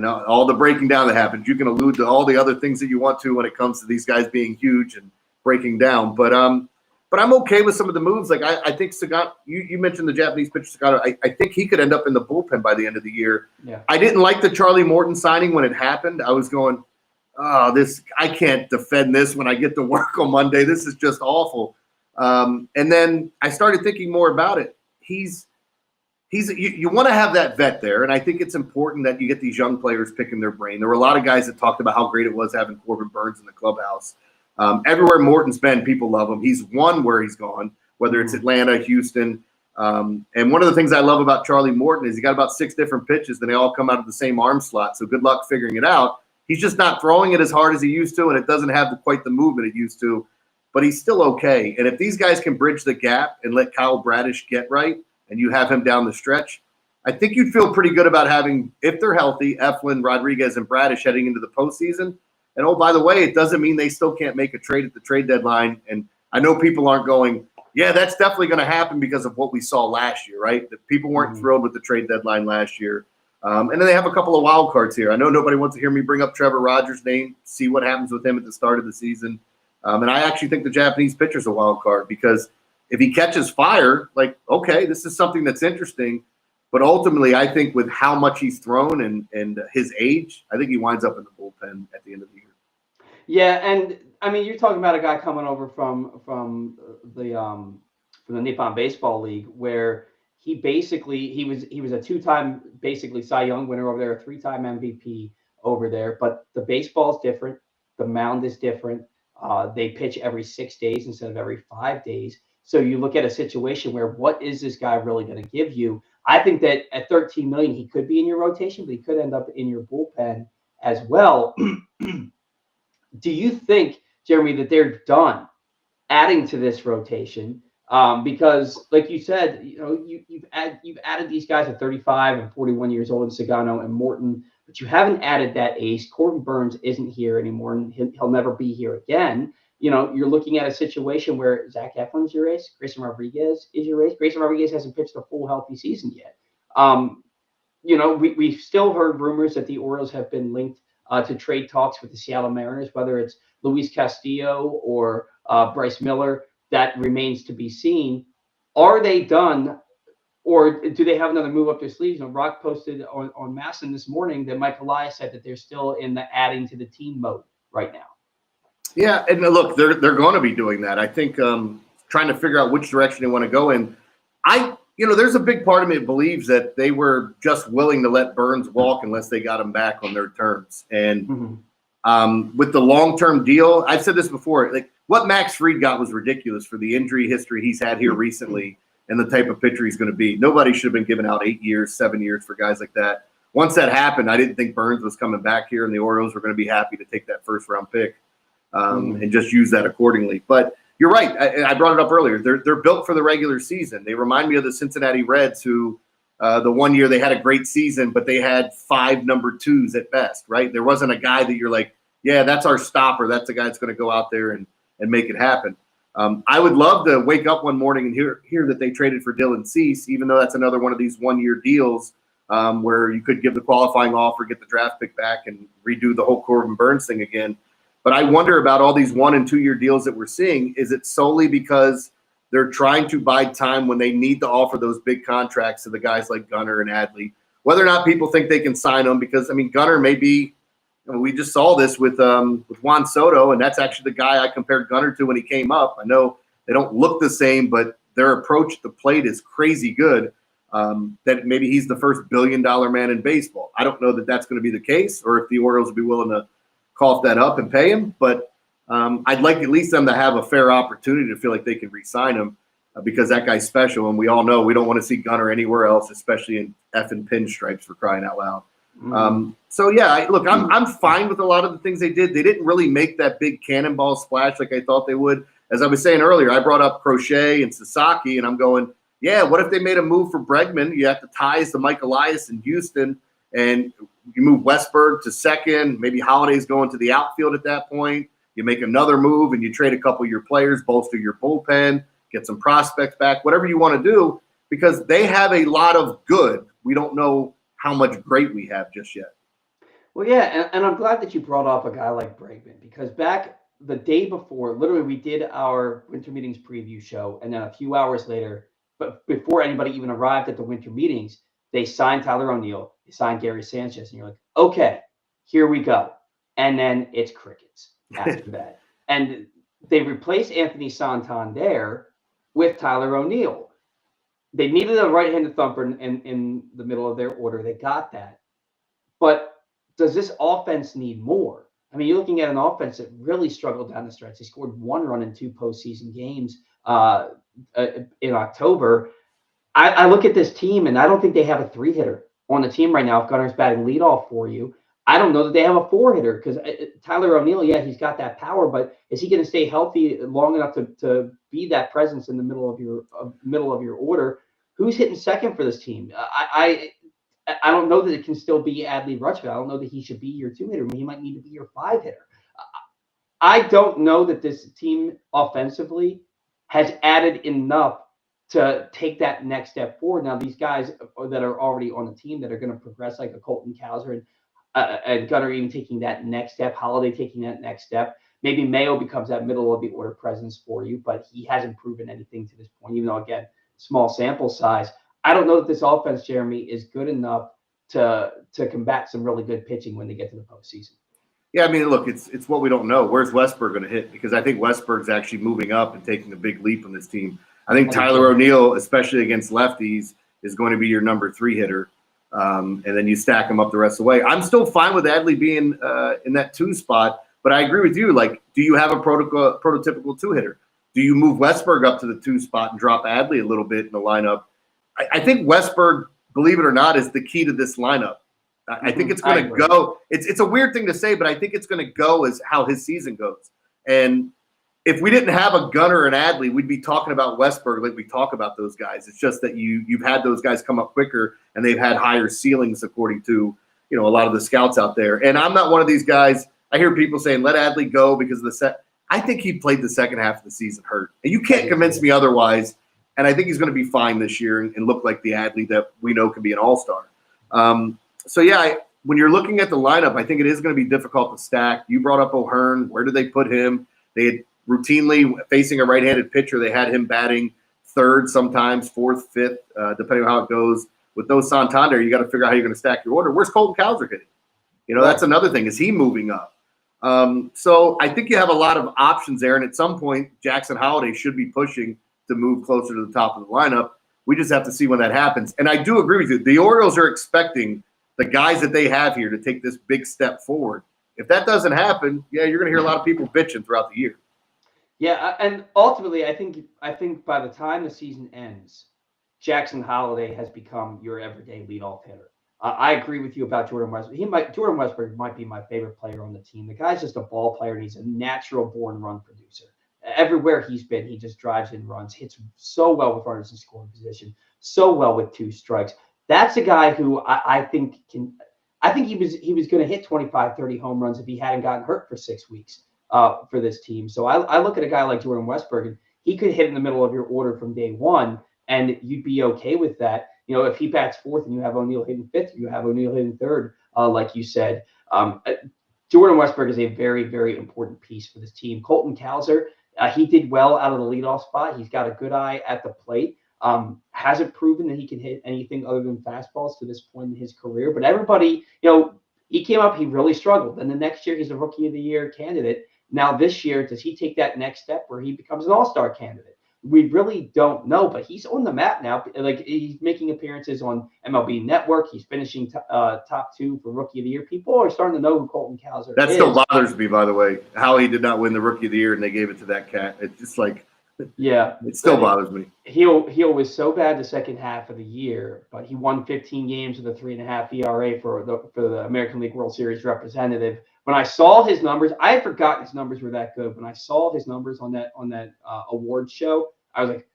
All the breaking down that happens. You can allude to all the other things that you want to when it comes to these guys being huge and breaking down. But I'm okay with some of the moves. Like I think Sagat, you mentioned the Japanese pitcher Sagat. I think he could end up in the bullpen by the end of the year. Yeah. I didn't like the Charlie Morton signing when it happened. I was going, I can't defend this when I get to work on Monday. This is just awful. And then I started thinking more about it. You want to have that vet there, and I think it's important that you get these young players picking their brain. There were a lot of guys that talked about how great it was having Corbin Burns in the clubhouse. Everywhere Morton's been, people love him. He's won where he's gone, whether it's Atlanta, Houston. And one of the things I love about Charlie Morton is he got about 6 different pitches, and they all come out of the same arm slot. So good luck figuring it out. He's just not throwing it as hard as he used to, and it doesn't have quite the movement it used to. But he's still okay. And if these guys can bridge the gap and let Kyle Bradish get right, and you have him down the stretch, I think you'd feel pretty good about having, if they're healthy, Eflin, Rodriguez, and Bradish heading into the postseason. And, oh, by the way, it doesn't mean they still can't make a trade at the trade deadline. And I know people aren't going, yeah, that's definitely going to happen because of what we saw last year, right? That people weren't thrilled with the trade deadline last year. And then they have a couple of wild cards here. I know nobody wants to hear me bring up Trevor Rogers' name, see what happens with him at the start of the season. And I actually think the Japanese pitcher's a wild card because if he catches fire, okay, this is something that's interesting. But ultimately, I think with how much he's thrown and his age, I think he winds up in the bullpen at the end of the year. Yeah, and I mean, you're talking about a guy coming over from the Nippon Baseball League, where he was a 2-time basically Cy Young winner over there, a 3-time MVP over there. But the baseball is different, the mound is different. They pitch every 6 days instead of every 5 days. So you look at a situation where what is this guy really going to give you? I think that at $13 million, he could be in your rotation, but he could end up in your bullpen as well. Do you think, Jeremy, that they're done adding to this rotation? Because, like you said, you've added these guys at 35 and 41 years old in Sagano and Morton, but you haven't added that ace. Corbin Burns isn't here anymore, and he'll never be here again. You're looking at a situation where Zach Eflin's your ace, Grayson Rodriguez is your ace. Grayson Rodriguez hasn't pitched a full healthy season yet. We've still heard rumors that the Orioles have been linked to trade talks with the Seattle Mariners, whether it's Luis Castillo or Bryce Miller. That remains to be seen. Are they done, or do they have another move up their sleeves? Rock posted on Masson this morning that Mike Elias said that they're still in the adding to the team mode right now. Yeah, and look, they're going to be doing that. I think trying to figure out which direction they want to go in. There's a big part of me that believes that they were just willing to let Burns walk unless they got him back on their terms. And with the long-term deal, I've said this before, what Max Fried got was ridiculous for the injury history he's had here recently and the type of pitcher he's going to be. Nobody should have been giving out 8 years, 7 years for guys like that. once that happened, I didn't think Burns was coming back here, and the Orioles were going to be happy to take that first-round pick and just use that accordingly. But you're right. I brought it up earlier. They're built for the regular season. They remind me of the Cincinnati Reds, who the one year they had a great season, but they had 5 number 2s at best, right? There wasn't a guy that you're like, yeah, that's our stopper. That's the guy that's going to go out there and make it happen. I would love to wake up one morning and hear that they traded for Dylan Cease, even though that's another one of these one-year deals where you could give the qualifying offer, get the draft pick back, and redo the whole Corbin Burns thing again. But I wonder about all these 1- and 2-year deals that we're seeing. Is it solely because they're trying to buy time when they need to offer those big contracts to the guys like Gunnar and Adley? Whether or not people think they can sign them, because, I mean, Gunnar may be – we just saw this with Juan Soto, and that's actually the guy I compared Gunnar to when he came up. I know they don't look the same, but their approach to the plate is crazy good. That maybe he's the first billion-dollar man in baseball. I don't know that that's going to be the case, or if the Orioles would be willing to cough that up and pay him. But I'd like at least them to have a fair opportunity to feel like they can re-sign him because that guy's special, and we all know we don't want to see Gunnar anywhere else, especially in effing pinstripes, for crying out loud. So yeah, look, I'm fine with a lot of the things they did. They didn't really make that big cannonball splash like I thought they would. As I was saying earlier, I brought up Crochet and Sasaki, and I'm going, yeah, what if they made a move for Bregman? You have the ties to Mike Elias in Houston, and you move Westberg to second. Maybe Holiday's going to the outfield at that point. You make another move, and you trade a couple of your players, bolster your bullpen, get some prospects back, whatever you want to do, because they have a lot of good. We don't know how much great we have just yet. Well, yeah, and I'm glad that you brought up a guy like Bregman, because back the day before, literally, we did our winter meetings preview show, and then a few hours later, but before anybody even arrived at the winter meetings, they signed Tyler O'Neill, they signed Gary Sanchez, and you're like, okay, here we go. And then it's crickets after that. And they replaced Anthony Santander with Tyler O'Neill. They needed a right-handed thumper in the middle of their order. They got that. But does this offense need more? I mean, you're looking at an offense that really struggled down the stretch. They scored 1 run in 2 postseason games in October. I look at this team, and I don't think they have a 3-hitter on the team right now. If Gunner's batting leadoff for you, I don't know that they have a 4-hitter, because Tyler O'Neill, yeah, he's got that power, but is he going to stay healthy long enough to be that presence in the middle of your order? Who's hitting second for this team? I don't know that it can still be Adley Rutschman. I don't know that he should be your 2-hitter. He might need to be your 5-hitter. I don't know that this team offensively has added enough to take that next step forward. Now, these guys that are already on the team that are going to progress, like a Colton Cowser and Gunnar even taking that next step, Holiday taking that next step. Maybe Mayo becomes that middle of the order presence for you, but he hasn't proven anything to this point, even though, again, small sample size. I don't know that this offense, Jeremy, is good enough to combat some really good pitching when they get to the postseason. Yeah, I mean, look, it's what we don't know. Where's Westberg going to hit? Because I think Westberg's actually moving up and taking a big leap on this team. I think Tyler O'Neill, especially against lefties, is going to be your number 3 hitter. And then you stack him up the rest of the way. I'm still fine with Adley being in that 2 spot, but I agree with you. Like, do you have a prototypical 2-hitter? Do you move Westberg up to the 2 spot and drop Adley a little bit in the lineup? I think Westberg, believe it or not, is the key to this lineup. I think it's going to go. It's a weird thing to say, but I think it's going to go as how his season goes. And if we didn't have a Gunnar and Adley, we'd be talking about Westberg like we talk about those guys. It's just that you've had those guys come up quicker, and they've had higher ceilings according to a lot of the scouts out there. And I'm not one of these guys. I hear people saying let Adley go because of the set. I think he played the second half of the season hurt, and you can't convince me otherwise. And I think he's going to be fine this year and look like the Adley that we know can be an all-star. So, yeah, when you're looking at the lineup, I think it is going to be difficult to stack. You brought up O'Hearn. Where did they put him? They had routinely, facing a right-handed pitcher, they had him batting 3rd, sometimes 4th, 5th, depending on how it goes. With those Santander, you got to figure out how you're going to stack your order. Where's Colton Cowser hitting? That's another thing. Is he moving up? So I think you have a lot of options there. And at some point, Jackson Holiday should be pushing to move closer to the top of the lineup. We just have to see when that happens. And I do agree with you. The Orioles are expecting the guys that they have here to take this big step forward. If that doesn't happen, yeah, you're going to hear a lot of people bitching throughout the year. Yeah, and ultimately, I think by the time the season ends, Jackson Holiday has become your everyday leadoff hitter. I agree with you about Jordan Westbrook. Jordan Westbrook might be my favorite player on the team. The guy's just a ball player, and he's a natural born run producer. Everywhere he's been, he just drives in runs, hits so well with runners in scoring position, so well with two strikes. That's a guy who I think can. I think he was going to hit 25, 30 home runs if he hadn't gotten hurt for 6 weeks for this team. So I look at a guy like Jordan Westbrook, and he could hit in the middle of your order from day one, and you'd be okay with that. If he bats fourth and you have O'Neill hitting fifth, you have O'Neill hitting third, like you said. Jordan Westbrook is a very, very important piece for this team. Colton Cowser, he did well out of the leadoff spot. He's got a good eye at the plate. Hasn't proven that he can hit anything other than fastballs to this point in his career. But everybody, he came up, he really struggled. And the next year, he's a Rookie of the Year candidate. Now this year, does he take that next step where he becomes an all-star candidate? We really don't know, but he's on the map now. Like, he's making appearances on MLB Network. He's finishing top 2 for Rookie of the Year. People are starting to know who Colton Cowser is. That still bothers me, by the way, how he did not win the Rookie of the Year and they gave it to that cat. It's just like, yeah, it still bothers me. He was so bad the second half of the year, but he won 15 games with a 3.5 ERA for the American League World Series representative. When I saw his numbers, I had forgotten his numbers were that good. When I saw his numbers on that award show, I was like,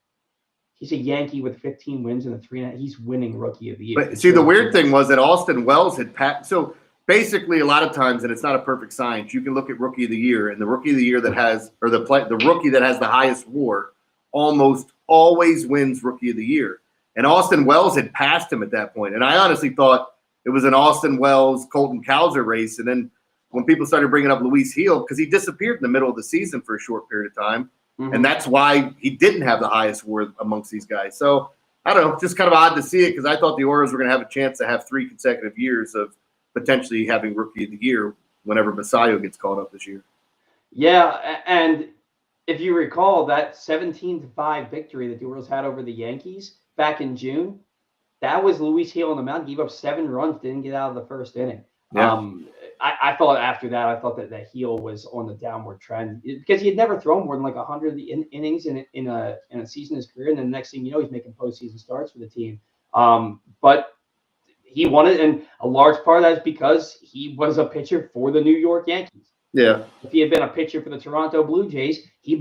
he's a Yankee with 15 wins and a 3.5. He's winning Rookie of the Year. But see, the weird thing was that Austin Wells had so basically a lot of times, and it's not a perfect science, you can look at Rookie of the Year, and the Rookie of the Year that has, or the rookie that has the highest WAR almost always wins Rookie of the Year. And Austin Wells had passed him at that point. And I honestly thought it was an Austin Wells, Colton Cowser race. And then when people started bringing up Luis Gil, because he disappeared in the middle of the season for a short period of time, and that's why he didn't have the highest WAR amongst these guys. So I don't know, just kind of odd to see it, because I thought the Orioles were going to have a chance to have 3 consecutive years of potentially having Rookie of the Year whenever Basayo gets called up this year. Yeah, and if you recall that 17-5 victory that the Orioles had over the Yankees back in June, that was Luis Gil on the mound. Gave up 7 runs, didn't get out of the first inning. Yeah. I thought after that, I thought that Gil was on the downward trend because he had never thrown more than like 100 innings in a season in his career. And then the next thing you know, he's making postseason starts for the team. But he won it, and a large part of that is because he was a pitcher for the New York Yankees. Yeah. If he had been a pitcher for the Toronto Blue Jays, he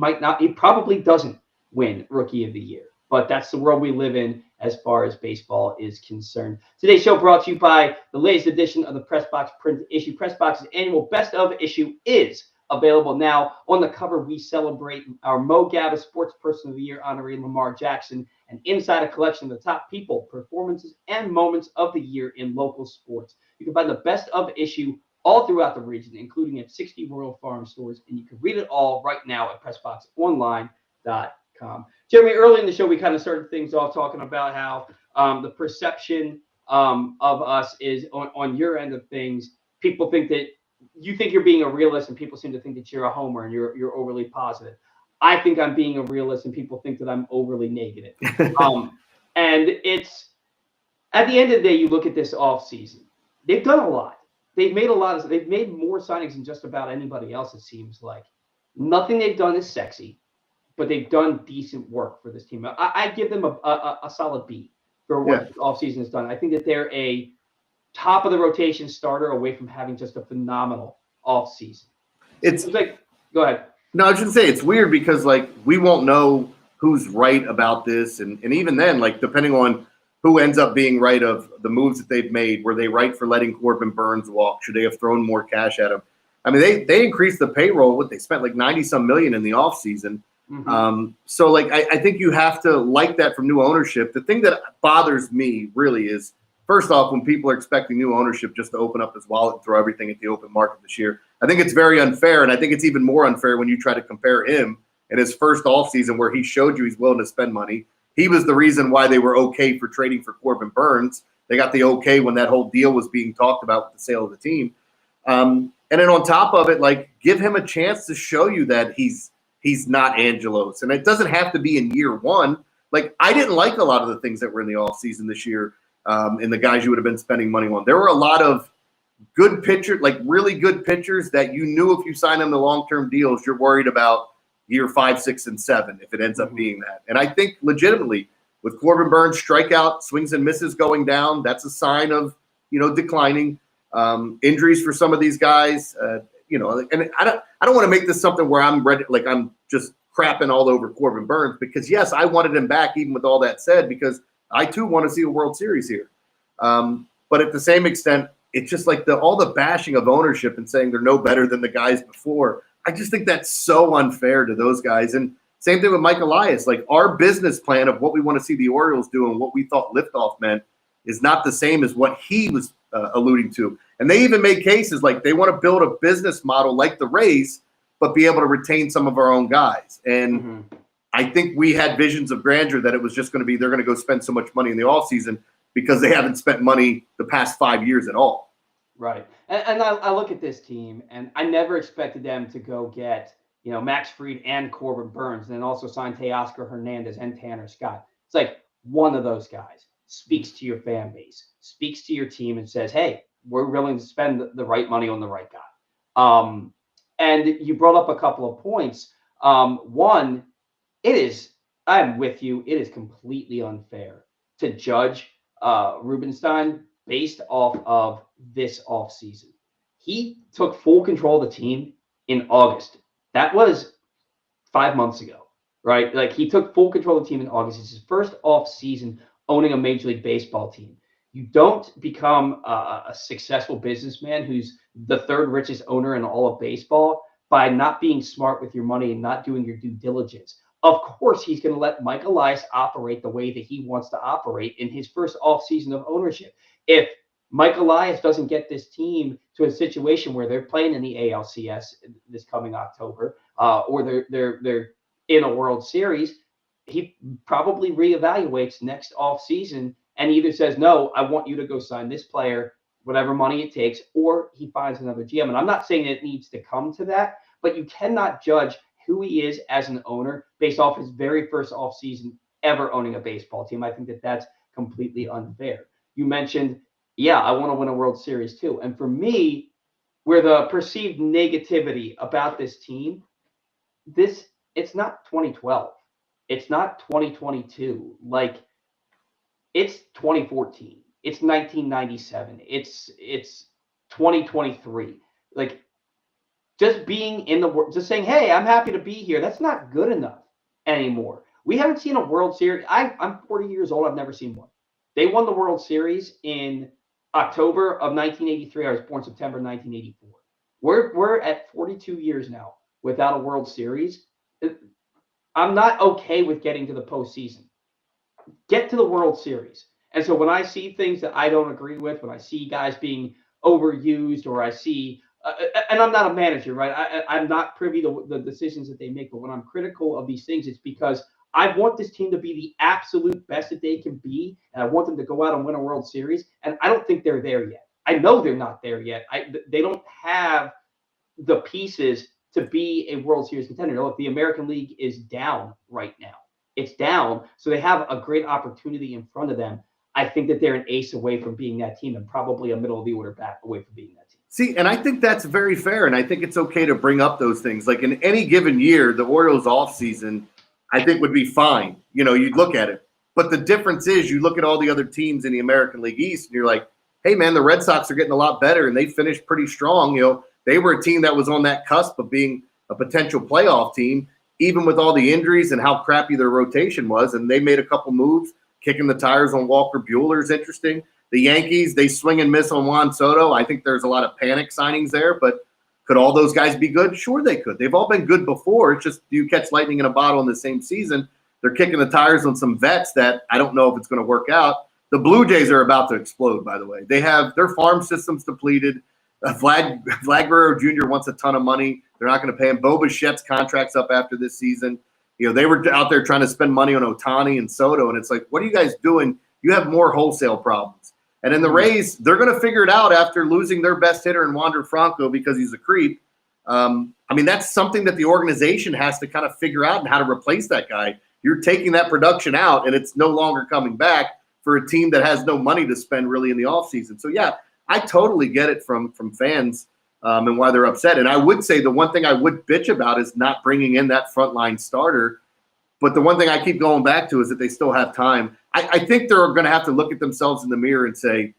probably doesn't win Rookie of the Year. But that's the world we live in as far as baseball is concerned. Today's show brought to you by the latest edition of the Press Box print issue. Press Box's annual Best of issue is available now. On the cover, we celebrate our Mo Gabba Sports Person of the Year honoree Lamar Jackson, and inside a collection of the top people, performances, and moments of the year in local sports. You can find the Best of issue all throughout the region, including at 60 Royal Farm stores, and you can read it all right now at PressBoxOnline.com. Jeremy, early in the show, we kind of started things off talking about how the perception of us is on your end of things. People think that you think you're being a realist, and people seem to think that you're a homer and you're overly positive. I think I'm being a realist, and people think that I'm overly negative. And it's at the end of the day, you look at this off season. They've done a lot. They've made more signings than just about anybody else, it seems like. Nothing they've done is sexy, but they've done decent work for this team. I give them a solid B for what offseason has done. I think that they're a top of the rotation starter away from having just a phenomenal offseason. It's like, go ahead. No, I should say it's weird because like we won't know who's right about this, and even then, like depending on who ends up being right of the moves that they've made, were they right for letting Corbin Burns walk? Should they have thrown more cash at him? I mean, they increased the payroll. They spent like 90-some million in the offseason. So like I think you have to like that from new ownership. The thing that bothers me really is, first off, when people are expecting new ownership just to open up his wallet and throw everything at the open market this year, I think it's very unfair. And I think it's even more unfair when you try to compare him in his first offseason where he showed you he's willing to spend money. He was the reason why they were okay for trading for Corbin Burns. They got the okay when that whole deal was being talked about with the sale of the team. And then on top of it, like give him a chance to show you that he's not Angelos. And it doesn't have to be in year one. Like I didn't like a lot of the things that were in the offseason this year and the guys you would have been spending money on. There were a lot of good pitchers, like really good pitchers that you knew if you signed them to long-term deals, you're worried about year 5, 6, and 7 if it ends up being that. And I think legitimately with Corbin Burns strikeout, swings and misses going down, that's a sign of declining. Injuries for some of these guys, and I don't want to make this something where I'm ready, like I'm just crapping all over Corbin Burns, because yes, I wanted him back even with all that said, because I too want to see a World Series here. But at the same extent, it's just like all the bashing of ownership and saying they're no better than the guys before. I just think that's so unfair to those guys. And same thing with Mike Elias. Like, our business plan of what we want to see the Orioles do and what we thought liftoff meant is not the same as what he was alluding to. And they even made cases like they want to build a business model like the Rays, but be able to retain some of our own guys. And I think we had visions of grandeur that it was just going to be, they're going to go spend so much money in the offseason because they haven't spent money the past 5 years at all. Right. And I look at this team, and I never expected them to go get, Max Fried and Corbin Burns, and then also sign Teoscar Hernandez and Tanner Scott. It's like one of those guys speaks to your fan base, speaks to your team, and says, hey, we're willing to spend the right money on the right guy. And you brought up a couple of points. One, I'm with you, it is completely unfair to judge Rubenstein based off of this offseason. He took full control of the team in August. That was 5 months ago, right? Like, he took full control of the team in August. It's his first offseason owning a Major League Baseball team. You don't become a successful businessman who's the third richest owner in all of baseball by not being smart with your money and not doing your due diligence. Of course, he's going to let Mike Elias operate the way that he wants to operate in his first offseason of ownership. If Mike Elias doesn't get this team to a situation where they're playing in the ALCS this coming October, or they're in a World Series, he probably reevaluates next offseason and either says, no, I want you to go sign this player, whatever money it takes, or he finds another GM. And I'm not saying it needs to come to that, but you cannot judge who he is as an owner based off his very first offseason ever owning a baseball team. I think that that's completely unfair. You mentioned, I want to win a World Series too. And for me, where the perceived negativity about this team, it's not 2012. It's not 2022. Like, it's 2014. It's 1997. It's 2023. Like, just being in the world, just saying, hey, I'm happy to be here, that's not good enough anymore. We haven't seen a World Series. I'm 40 years old. I've never seen one. They won the World Series in October of 1983. I was born September 1984. We're at 42 years now without a World Series. I'm not okay with getting to the postseason. Get to the World Series. And so when I see things that I don't agree with, when I see guys being overused, or I see, and I'm not a manager, right? I'm not privy to the decisions that they make. But when I'm critical of these things, it's because I want this team to be the absolute best that they can be, and I want them to go out and win a World Series. And I don't think they're there yet. I know they're not there yet. They don't have the pieces to be a World Series contender. Look, the American League is down right now. It's down, so they have a great opportunity in front of them. I think that they're an ace away from being that team, and probably a middle of the order back away from being that team. See, and I think that's very fair, and I think it's okay to bring up those things. Like, in any given year, the Orioles offseason, I think, would be fine. You'd look at it. But the difference is, you look at all the other teams in the American League East, and you're like, hey, man, the Red Sox are getting a lot better, and they finished pretty strong. They were a team that was on that cusp of being a potential playoff team, even with all the injuries and how crappy their rotation was. And they made a couple moves, kicking the tires on Walker Buehler is interesting. The Yankees, they swing and miss on Juan Soto. I think there's a lot of panic signings there, but could all those guys be good? Sure, they could. They've all been good before. It's just, do you catch lightning in a bottle in the same season? They're kicking the tires on some vets that I don't know if it's going to work out. The Blue Jays are about to explode, by the way. They have their farm systems depleted. Vlad Guerrero Jr. wants a ton of money. They're not going to pay him. Bo Bichette's contract's up after this season. They were out there trying to spend money on Ohtani and Soto, and it's like, what are you guys doing? You have more wholesale problems. And in the Rays, they're going to figure it out after losing their best hitter in Wander Franco because he's a creep. That's something that the organization has to kind of figure out, and how to replace that guy. You're taking that production out, and it's no longer coming back for a team that has no money to spend really in the offseason. So, yeah, I totally get it from fans and why they're upset. And I would say the one thing I would bitch about is not bringing in that frontline starter. But the one thing I keep going back to is that they still have time. I think they're going to have to look at themselves in the mirror and say,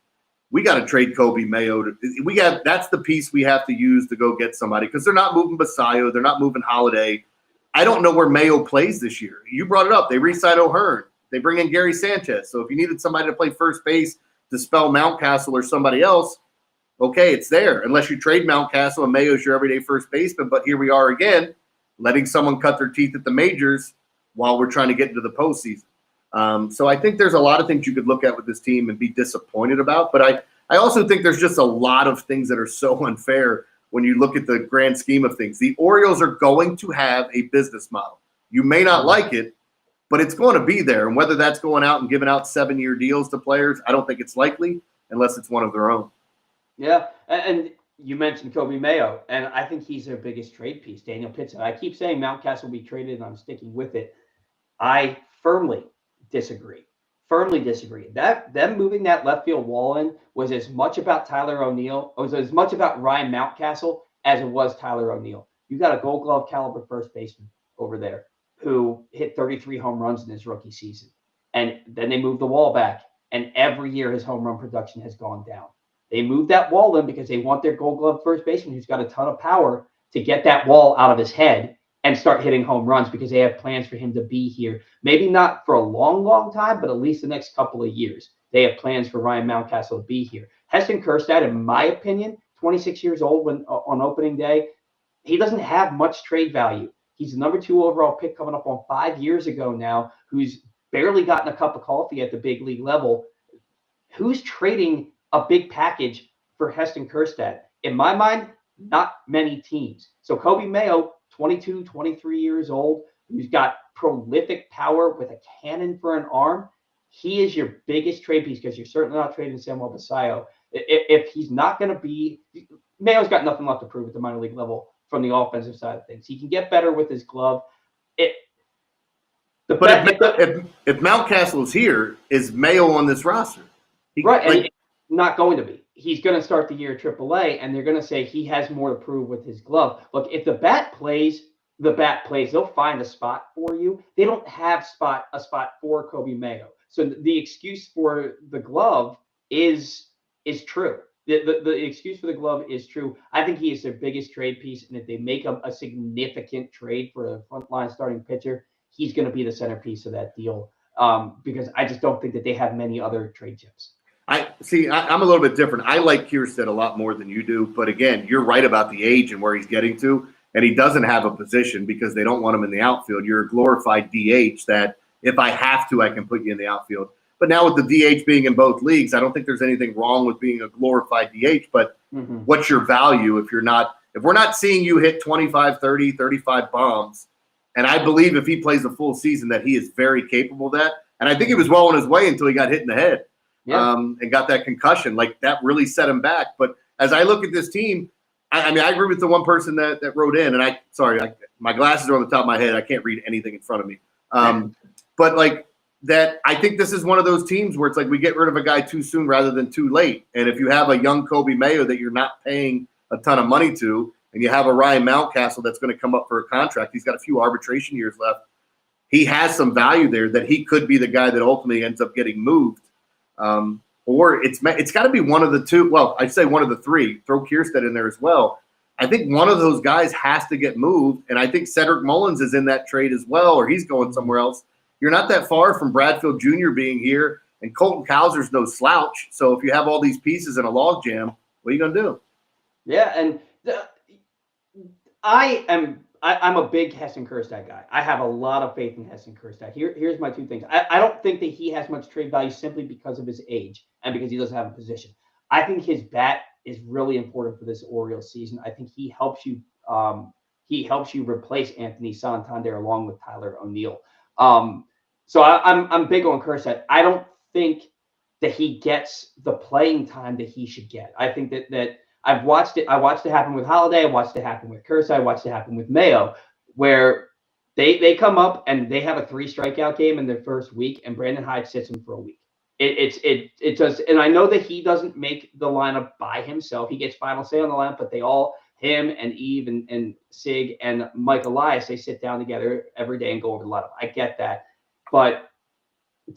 we got to trade Kobe Mayo. That's the piece we have to use to go get somebody, because they're not moving Basayo, they're not moving Holiday. I don't know where Mayo plays this year. You brought it up. They re-sign O'Hearn. They bring in Gary Sanchez. So if you needed somebody to play first base to spell Mountcastle or somebody else, okay, it's there. Unless you trade Mountcastle and Mayo's your everyday first baseman. But here we are again, letting someone cut their teeth at the majors while we're trying to get into the postseason. So I think there's a lot of things you could look at with this team and be disappointed about. But I also think there's just a lot of things that are so unfair when you look at the grand scheme of things. The Orioles are going to have a business model. You may not like it, but it's going to be there. And whether that's going out and giving out 7-year deals to players, I don't think it's likely unless it's one of their own. Yeah, and you mentioned Kobe Mayo, and I think he's their biggest trade piece. Daniel Pitts. I keep saying Mountcastle will be traded, and I'm sticking with it. I firmly disagree. Them moving that left field wall in was as much about Tyler O'Neill, was as much about Ryan Mountcastle as it was Tyler O'Neill. You got a Gold Glove caliber first baseman over there who hit 33 home runs in his rookie season, and then they moved the wall back, and every year his home run production has gone down. They moved that wall in because they want their Gold Glove first baseman who's got a ton of power to get that wall out of his head and start hitting home runs, because they have plans for him to be here. Maybe not for a long, long time, but at least the next couple of years. They have plans for Ryan Mountcastle to be here. Heston Kjerstad, in my opinion, 26 years old on opening day, he doesn't have much trade value. He's the number 2 overall pick coming up on 5 years ago now, who's barely gotten a cup of coffee at the big league level. Who's trading a big package for Heston Kjerstad? In my mind, not many teams. So Kobe Mayo, 22, 23 years old, who's got prolific power with a cannon for an arm, he is your biggest trade piece, because you're certainly not trading Samuel Basayo. If he's not going to be – Mayo's got nothing left to prove at the minor league level from the offensive side of things. He can get better with his glove. If Mountcastle is here, is Mayo on this roster? And not going to be. He's going to start the year at AAA, and they're going to say he has more to prove with his glove. Look, if the bat plays. They'll find a spot for you. They don't have a spot for Kobe Mayo. So the excuse for the glove is true. The excuse for the glove is true. I think he is their biggest trade piece, and if they make a significant trade for a frontline starting pitcher, he's going to be the centerpiece of that deal, because I just don't think that they have many other trade chips. I'm a little bit different. I like Kjerstad a lot more than you do. But again, you're right about the age and where he's getting to. And he doesn't have a position because they don't want him in the outfield. You're a glorified DH that if I have to, I can put you in the outfield. But now with the DH being in both leagues, I don't think there's anything wrong with being a glorified DH. But what's your value if we're not seeing you hit 25, 30, 35 bombs? And I believe if he plays a full season that he is very capable of that. And I think he was well on his way until he got hit in the head and got that concussion. Like, that really set him back. But as I look at this team, I agree with the one person that wrote in, and my glasses are on the top of my head. I can't read anything in front of me. But like that, I think this is one of those teams where it's like we get rid of a guy too soon rather than too late. And if you have a young Kobe Mayo that you're not paying a ton of money to, and you have a Ryan Mountcastle that's going to come up for a contract, he's got a few arbitration years left. He has some value there that he could be the guy that ultimately ends up getting moved. Or it's got to be one of the two. Well, I'd say one of the three. Throw Kjerstad in there as well. I think one of those guys has to get moved, and I think Cedric Mullins is in that trade as well, or he's going somewhere else. You're not that far from Bradfield Jr. being here, and Colton Cowser's no slouch. So if you have all these pieces in a logjam, what are you going to do? Yeah, and I'm a big Heston Kjerstad guy. I have a lot of faith in Heston Kjerstad. Here's my 2 things. I don't think that he has much trade value simply because of his age and because he doesn't have a position. I think his bat is really important for this Orioles season. I think he helps you replace Anthony Santander along with Tyler O'Neill. So I'm big on Kjerstad. I don't think that he gets the playing time that he should get. I think that I've watched it. I watched it happen with Holiday. I watched it happen with Kjerstad. I watched it happen with Mayo, where they come up and they have a 3 strikeout game in their first week, and Brandon Hyde sits him for a week. It does, and I know that he doesn't make the lineup by himself. He gets final say on the lineup, but they all, him and Eve and Sig and Mike Elias, they sit down together every day and go over the lineup. I get that, but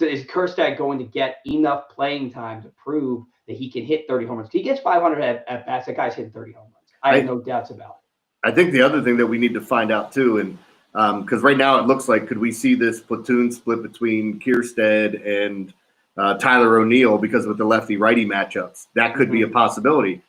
is Kjerstad going to get enough playing time to prove that he can hit 30 home runs? If he gets 500 at bats, that guy's hitting 30 home runs. I have no doubts about it. I think the other thing that we need to find out too, and because right now it looks like, could we see this platoon split between Kjerstad and Tyler O'Neill because with the lefty-righty matchups? That could be a possibility.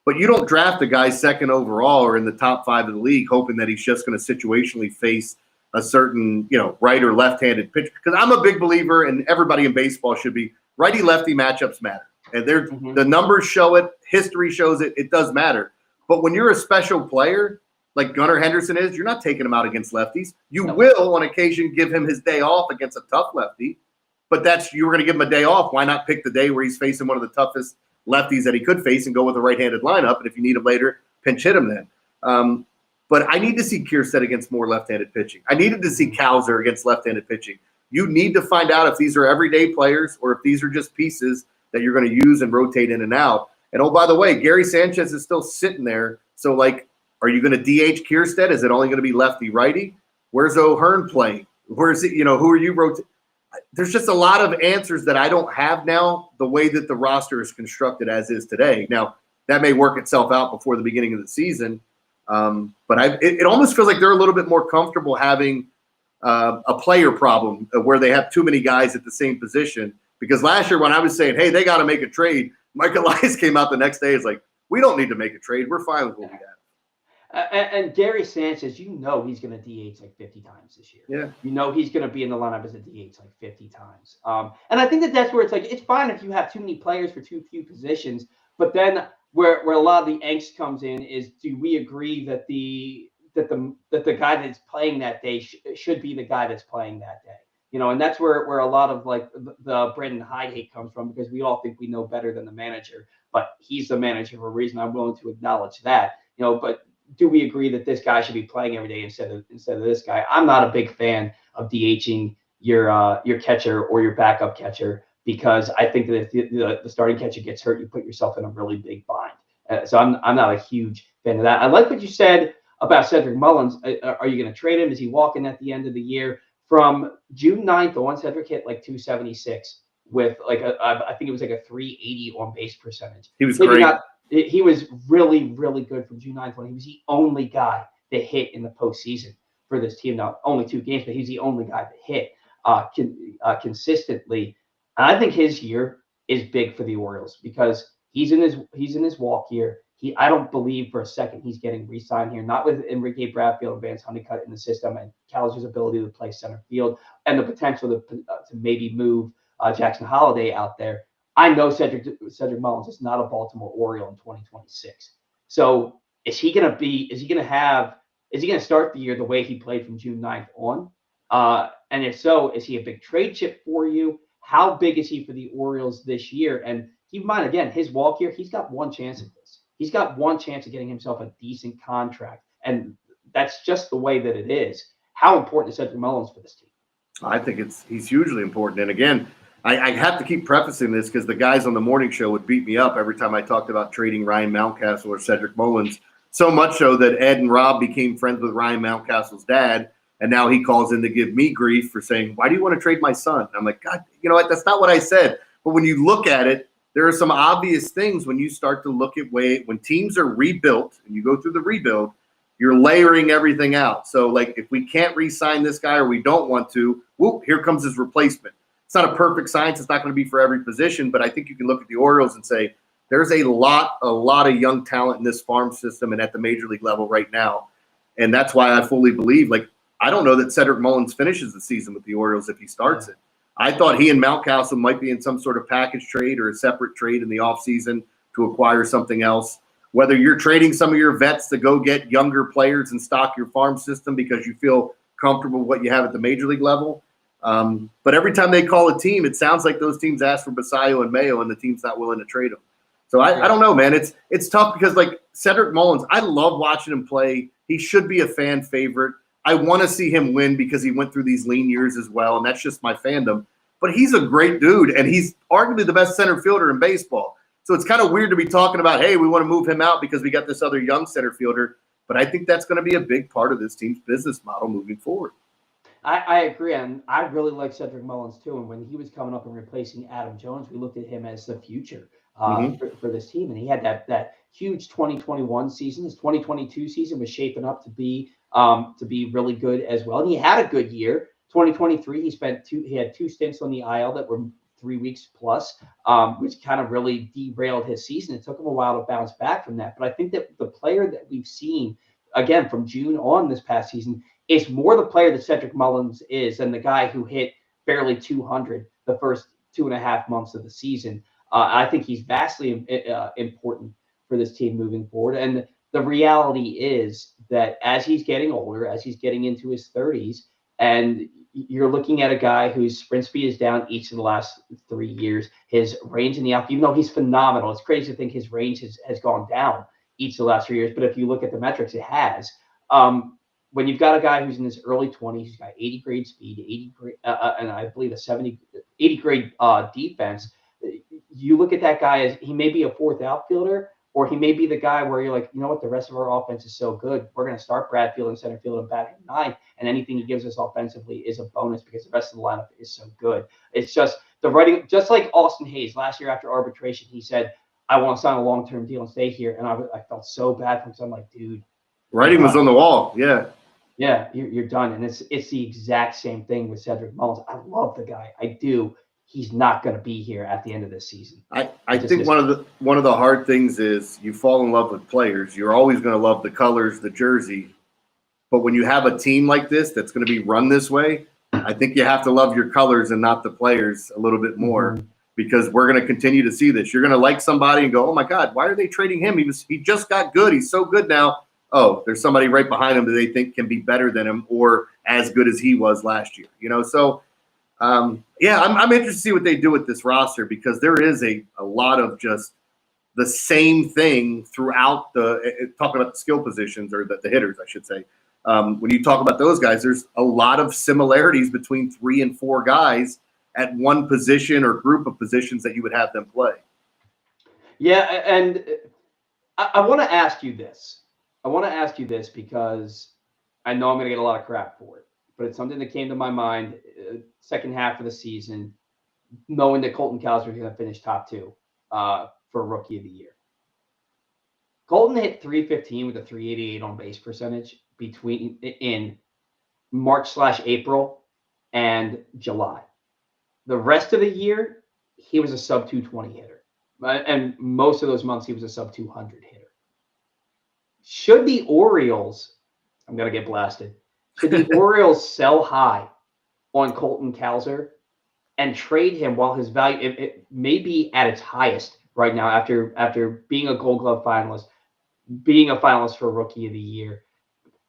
But you don't draft a guy second overall or in the top 5 of the league hoping that he's just going to situationally face a certain, right or left-handed pitcher. Because I'm a big believer, and everybody in baseball should be, righty-lefty matchups matter. And the numbers show it, history shows it, it does matter. But when you're a special player, like Gunnar Henderson is, you're not taking him out against lefties. You will, on occasion, give him his day off against a tough lefty. But you were going to give him a day off. Why not pick the day where he's facing one of the toughest lefties that he could face and go with a right-handed lineup? And if you need him later, pinch hit him then. But I need to see Kjerstad against more left-handed pitching. I needed to see Cowser against left-handed pitching. You need to find out if these are everyday players or if these are just pieces that you're going to use and rotate in and out. And, oh, by the way, Gary Sanchez is still sitting there. So, are you going to DH Kjerstad? Is it only going to be lefty-righty? Where's O'Hearn playing? Where's it? Who are you rotating? There's just a lot of answers that I don't have now the way that the roster is constructed as is today. Now, that may work itself out before the beginning of the season. But it almost feels like they're a little bit more comfortable having a player problem where they have too many guys at the same position. Because last year when I was saying, hey, they got to make a trade, Mike Elias came out the next day. It's like, we don't need to make a trade. We're fine with what we got. And Gary Sanchez, he's going to DH like 50 times this year. Yeah. He's going to be in the lineup as a DH like 50 times. And I think that's where it's like, it's fine if you have too many players for too few positions, but then where a lot of the angst comes in is, do we agree that the guy that's playing that day should be the guy that's playing that day? And that's where a lot of like the Brandon Hyde hate comes from, because we all think we know better than the manager, but he's the manager for a reason. I'm willing to acknowledge that, but do we agree that this guy should be playing every day instead of this guy? I'm not a big fan of DHing your catcher or your backup catcher, because I think that if the starting catcher gets hurt, you put yourself in a really big bind. So I'm not a huge fan of that. I like what you said about Cedric Mullins. Are you going to trade him? Is he walking at the end of the year? From June 9th on, Cedric hit like 276 with I think it was like a 380 on base percentage. He was great. He was really, really good from June 9th on. He was the only guy that hit in the postseason for this team. Now, only 2 games, but he's the only guy that hit consistently. And I think his year is big for the Orioles because he's in his walk year. I don't believe for a second he's getting re-signed here, not with Enrique Bradfield and Vance Honeycutt in the system and Callister's ability to play center field and the potential to maybe move Jackson Holliday out there. I know Cedric Mullins is not a Baltimore Oriole in 2026. So is he going to start the year the way he played from June 9th on? And if so, is he a big trade chip for you? How big is he for the Orioles this year? And keep in mind, again, his walk year, he's got one chance at this. He's got one chance of getting himself a decent contract. And that's just the way that it is. How important is Cedric Mullins for this team? I think he's hugely important. And again, I have to keep prefacing this because the guys on the morning show would beat me up every time I talked about trading Ryan Mountcastle or Cedric Mullins. So much so that Ed and Rob became friends with Ryan Mountcastle's dad. And now he calls in to give me grief for saying, why do you want to trade my son? And I'm like, God, you know what? That's not what I said. But when you look at it, there are some obvious things when you start to look at when teams are rebuilt and you go through the rebuild, you're layering everything out. So, like, if we can't re-sign this guy or we don't want to, whoop, here comes his replacement. It's not a perfect science. It's not going to be for every position, but I think you can look at the Orioles and say there's a lot of young talent in this farm system and at the major league level right now. And that's why I fully believe, like, I don't know that Cedric Mullins finishes the season with the Orioles if he starts it. I thought he and Mountcastle might be in some sort of package trade or a separate trade in the offseason to acquire something else. Whether you're trading some of your vets to go get younger players and stock your farm system because you feel comfortable with what you have at the major league level. But every time they call a team, it sounds like those teams ask for Basayo and Mayo and the team's not willing to trade them. So I don't know, man. It's tough because, like, Cedric Mullins, I love watching him play. He should be a fan favorite. I want to see him win because he went through these lean years as well, and that's just my fandom. But he's a great dude, and he's arguably the best center fielder in baseball. So it's kind of weird to be talking about, hey, we want to move him out because we got this other young center fielder. But I think that's going to be a big part of this team's business model moving forward. I agree, and I really like Cedric Mullins too. And when he was coming up and replacing Adam Jones, we looked at him as the future Hmm. for this team. And he had that huge 2021 season. His 2022 season was shaping up to be really good as well. And he had a good year. 2023, he had two stints on the IL that were 3 weeks plus, which kind of really derailed his season. It took him a while to bounce back from that. But I think that the player that we've seen again from June on this past season is more the player that Cedric Mullins is than the guy who hit barely 200 the first 2.5 months of the season. I think he's vastly important for this team moving forward. And the reality is that as he's getting older, as he's getting into his 30s, and you're looking at a guy whose sprint speed is down each of the last 3 years, his range in the outfield, even though he's phenomenal, it's crazy to think his range has gone down each of the last 3 years. But if you look at the metrics, it has. When you've got a guy who's in his early 20s, he's got 80 grade speed, 80 grade, and I believe 80 grade defense. You look at that guy as he may be a fourth outfielder, or he may be the guy where you're like, you know what, the rest of our offense is so good. We're going to start Bradfield in center field and batting ninth, and anything he gives us offensively is a bonus because the rest of the lineup is so good. It's just the writing, just like Austin Hayes last year after arbitration, he said, I want to sign a long-term deal and stay here. And I felt so bad for him. So I'm like, dude, Writing was on the wall. Yeah. yeah, you're done. And it's the exact same thing with Cedric Mullins. I love the guy. I do. He's not going to be here at the end of this season. I think one of the hard things is you fall in love with players. You're always going to love the colors, the jersey. But when you have a team like this that's going to be run this way, I think you have to love your colors and not the players a little bit more, because we're going to continue to see this. You're going to like somebody and go, oh my God, why are they trading him? He just got good. He's so good now. Oh, there's somebody right behind him that they think can be better than him or as good as he was last year. So yeah, I'm interested to see what they do with this roster, because there is a lot of just the same thing throughout talking about the skill positions, or the hitters, I should say. When you talk about those guys, there's a lot of similarities between 3 and 4 guys at one position or group of positions that you would have them play. Yeah, and I want to ask you this. I want to ask you this because I know I'm going to get a lot of crap for it, but it's something that came to my mind second half of the season, knowing that Colton Cowser is going to finish top 2 for Rookie of the Year. Colton hit 315 with a 388 on base percentage in March/April and July. The rest of the year, he was a sub 220 hitter. And most of those months, he was a sub 200 hitter. Should the Orioles, I'm going to get blasted, should the Orioles sell high on Colton Cowser and trade him while his value it may be at its highest right now after being a Gold Glove finalist, being a finalist for Rookie of the Year,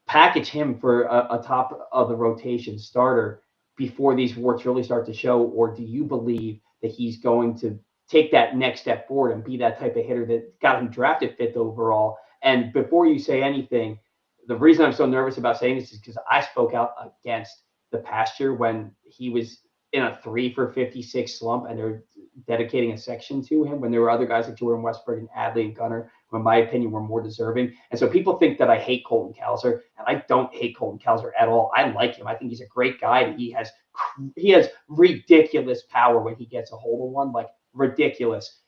package him for a top of the rotation starter before these warts really start to show? Or do you believe that he's going to take that next step forward and be that type of hitter that got him drafted 5th overall? And before you say anything, the reason I'm so nervous about saying this is because I spoke out against the past year when he was in a 3 for 56 slump and they're dedicating a section to him, when there were other guys like Jordan Westburg and Adley and Gunnar, who in my opinion were more deserving. And so people think that I hate Colton Cowser, and I don't hate Colton Cowser at all. I like him. I think he's a great guy. And he has ridiculous power when he gets a hold of one, like ridiculous.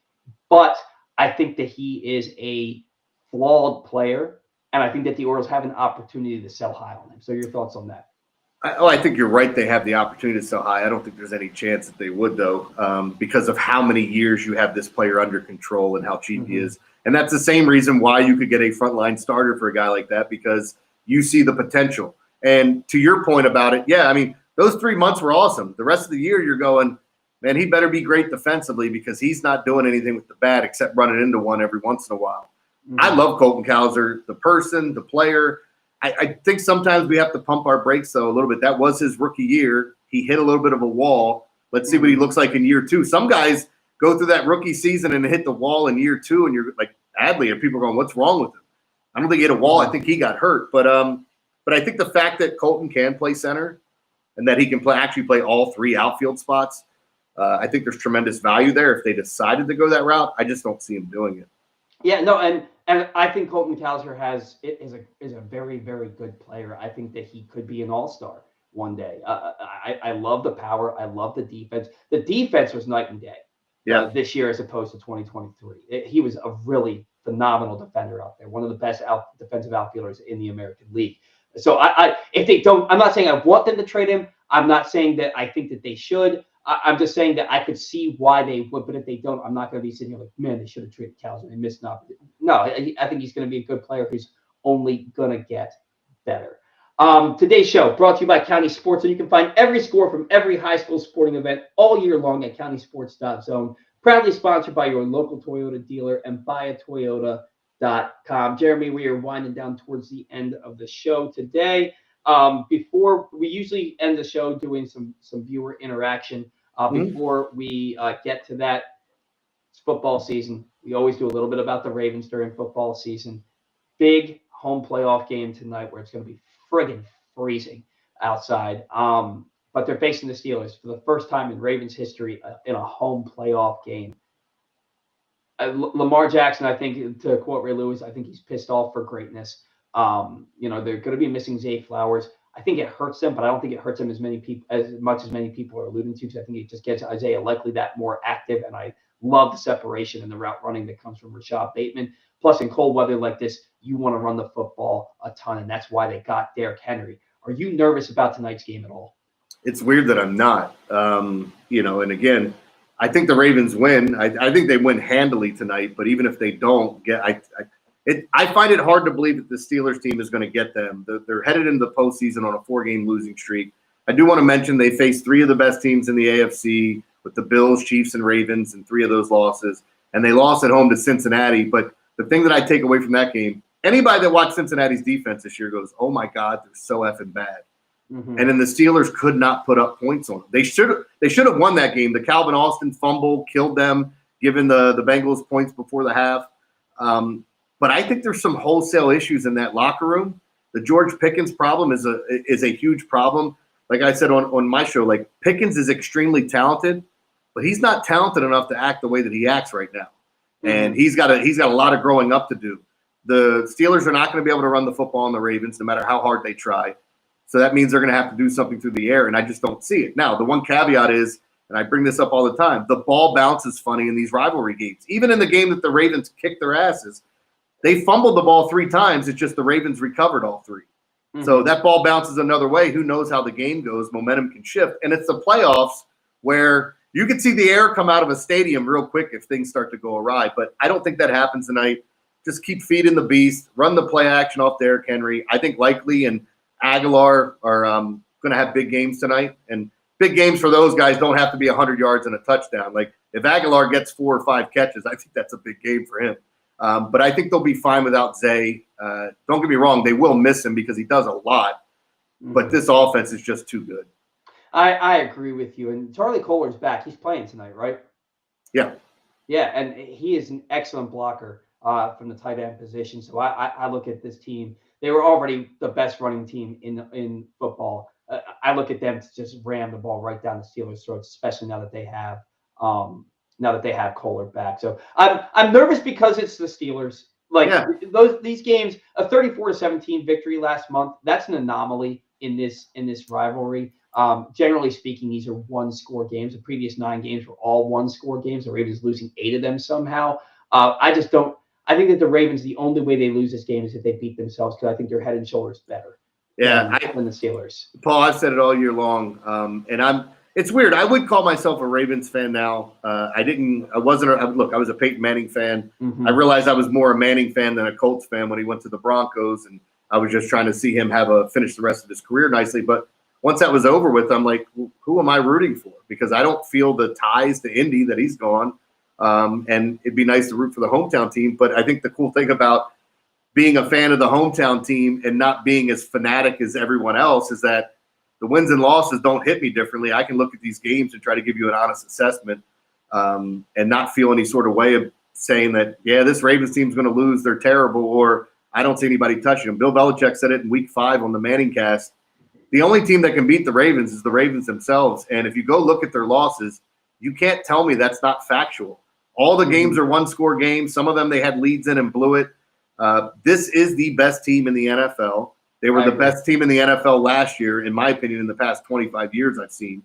But I think that he is a flawed player, and I think that the Orioles have an opportunity to sell high on him. So your thoughts on that? I think you're right. They have the opportunity to sell high. I don't think there's any chance that they would, though, because of how many years you have this player under control and how cheap he is. And that's the same reason why you could get a frontline starter for a guy like that, because you see the potential. And to your point about it, yeah, I mean, those 3 months were awesome. The rest of the year, you're going, man, he better be great defensively, because he's not doing anything with the bat except running into one every once in a while. I love Colton Cowser, the person, the player. I think sometimes we have to pump our brakes, though, a little bit. That was his rookie year. He hit a little bit of a wall. Let's see what he looks like in year 2. Some guys go through that rookie season and hit the wall in year 2, and you're like Adley, and people are going, what's wrong with him? I don't think he hit a wall. I think he got hurt. But I think the fact that Colton can play center and that he can actually play all 3 outfield spots, I think there's tremendous value there if they decided to go that route. I just don't see him doing it. Yeah, no, and I think Colton Cowser is a very, very good player. I think that he could be an all-star. one day. I love the power. I love the defense. The defense was night and day this year as opposed to 2023. He was a really phenomenal defender out there, one of the best defensive outfielders in the American League. So if they don't, I'm not saying I want them to trade him. I'm not saying that I think that they should. I'm just saying that I could see why they would, but if they don't, I'm not going to be sitting here like, man, they should have traded Calhoun. They missed an opportunity. No, I think he's going to be a good player who's only going to get better. Today's show brought to you by County Sports, and you can find every score from every high school sporting event all year long at countysports.zone. Proudly sponsored by your local Toyota dealer and buyatoyota.com. Jeremy, we are winding down towards the end of the show today. Before we usually end the show doing some viewer interaction. Before we get to that, it's football season. We always do a little bit about the Ravens during football season. Big home playoff game tonight where it's going to be friggin' freezing outside. But they're facing the Steelers for the first time in Ravens history in a home playoff game. Lamar Jackson, I think, to quote Ray Lewis, I think he's pissed off for greatness. They're going to be missing Zay Flowers. I think it hurts them, but I don't think it hurts them as much as many people are alluding to, because I think it just gets Isaiah Likely that more active. And I love the separation and the route running that comes from Rashad Bateman. Plus, in cold weather like this, you want to run the football a ton, and that's why they got Derrick Henry. Are you nervous about tonight's game at all? It's weird that I'm not. And again, I think the Ravens win. I think they win handily tonight. But even if they don't I find it hard to believe that the Steelers team is going to get them. They're headed into the postseason on a 4-game losing streak. I do want to mention they faced 3 of the best teams in the AFC with the Bills, Chiefs, and Ravens, and 3 of those losses. And they lost at home to Cincinnati. But the thing that I take away from that game, anybody that watched Cincinnati's defense this year goes, oh, my God, they're so effing bad. Mm-hmm. And then the Steelers could not put up points on them. They should have won that game. The Calvin Austin fumble killed them, given the Bengals points before the half. But I think there's some wholesale issues in that locker room. The George Pickens problem is a huge problem. Like I said on my show, like Pickens is extremely talented, but he's not talented enough to act the way that he acts right now. Mm-hmm. And he's got a lot of growing up to do. The Steelers are not going to be able to run the football on the Ravens, no matter how hard they try. So that means they're going to have to do something through the air, and I just don't see it. Now, the one caveat is, and I bring this up all the time, the ball bounces funny in these rivalry games. Even in the game that the Ravens kicked their asses, they fumbled the ball 3 times. It's just the Ravens recovered all 3. Mm-hmm. So that ball bounces another way. Who knows how the game goes? Momentum can shift. And it's the playoffs where you can see the air come out of a stadium real quick if things start to go awry. But I don't think that happens tonight. Just keep feeding the beast. Run the play action off Derrick Henry. I think Likely and Aguilar are going to have big games tonight. And big games for those guys don't have to be 100 yards and a touchdown. Like if Aguilar gets 4 or 5 catches, I think that's a big game for him. But I think they'll be fine without Zay. Don't get me wrong. They will miss him because he does a lot. But this offense is just too good. I agree with you. And Charlie Kohler's back. He's playing tonight, right? Yeah. Yeah, and he is an excellent blocker from the tight end position. So I look at this team. They were already the best running team in football. I look at them to just ram the ball right down the Steelers' throats, especially now that they have Kohler back. So I'm nervous because it's the Steelers. These games, a 34-17 victory last month, that's an anomaly in this rivalry. Generally speaking, these are 1-score games. The previous 9 games were all 1-score games. The Ravens losing 8 of them somehow. I think that the Ravens, the only way they lose this game is if they beat themselves, because I think they're head and shoulders better than the Steelers. Paul, I've said it all year long, and it's weird. I would call myself a Ravens fan now. I was a Peyton Manning fan. Mm-hmm. I realized I was more a Manning fan than a Colts fan when he went to the Broncos, and I was just trying to see him finish the rest of his career nicely. But once that was over with, I'm like, who am I rooting for? Because I don't feel the ties to Indy that he's gone. And it'd be nice to root for the hometown team. But I think the cool thing about being a fan of the hometown team and not being as fanatic as everyone else is that the wins and losses don't hit me differently. I can look at these games and try to give you an honest assessment and not feel any sort of way of saying that, yeah, this Ravens team's going to lose, they're terrible, or I don't see anybody touching them. Bill Belichick said it in Week 5 on the Manning cast. The only team that can beat the Ravens is the Ravens themselves. And if you go look at their losses, you can't tell me that's not factual. All the games are 1-score games. Some of them they had leads in and blew it. This is the best team in the NFL. They were I the agree. best team in the NFL last year, in my opinion, in the past 25 years I've seen.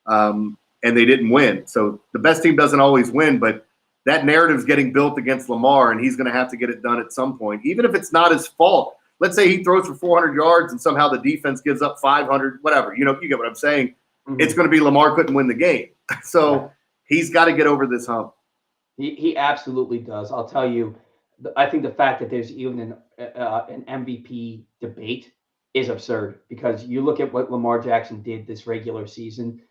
And they didn't win. So the best team doesn't always win, but that narrative's getting built against Lamar, and he's going to have to get it done at some point, even if it's not his fault. Let's say he throws for 400 yards and somehow the defense gives up 500, whatever. You get what I'm saying? Mm-hmm. It's going to be Lamar couldn't win the game. So he's got to get over this hump. He absolutely does. I'll tell you, I think the fact that there's even an MVP debate is absurd, because you look at what Lamar Jackson did this regular season.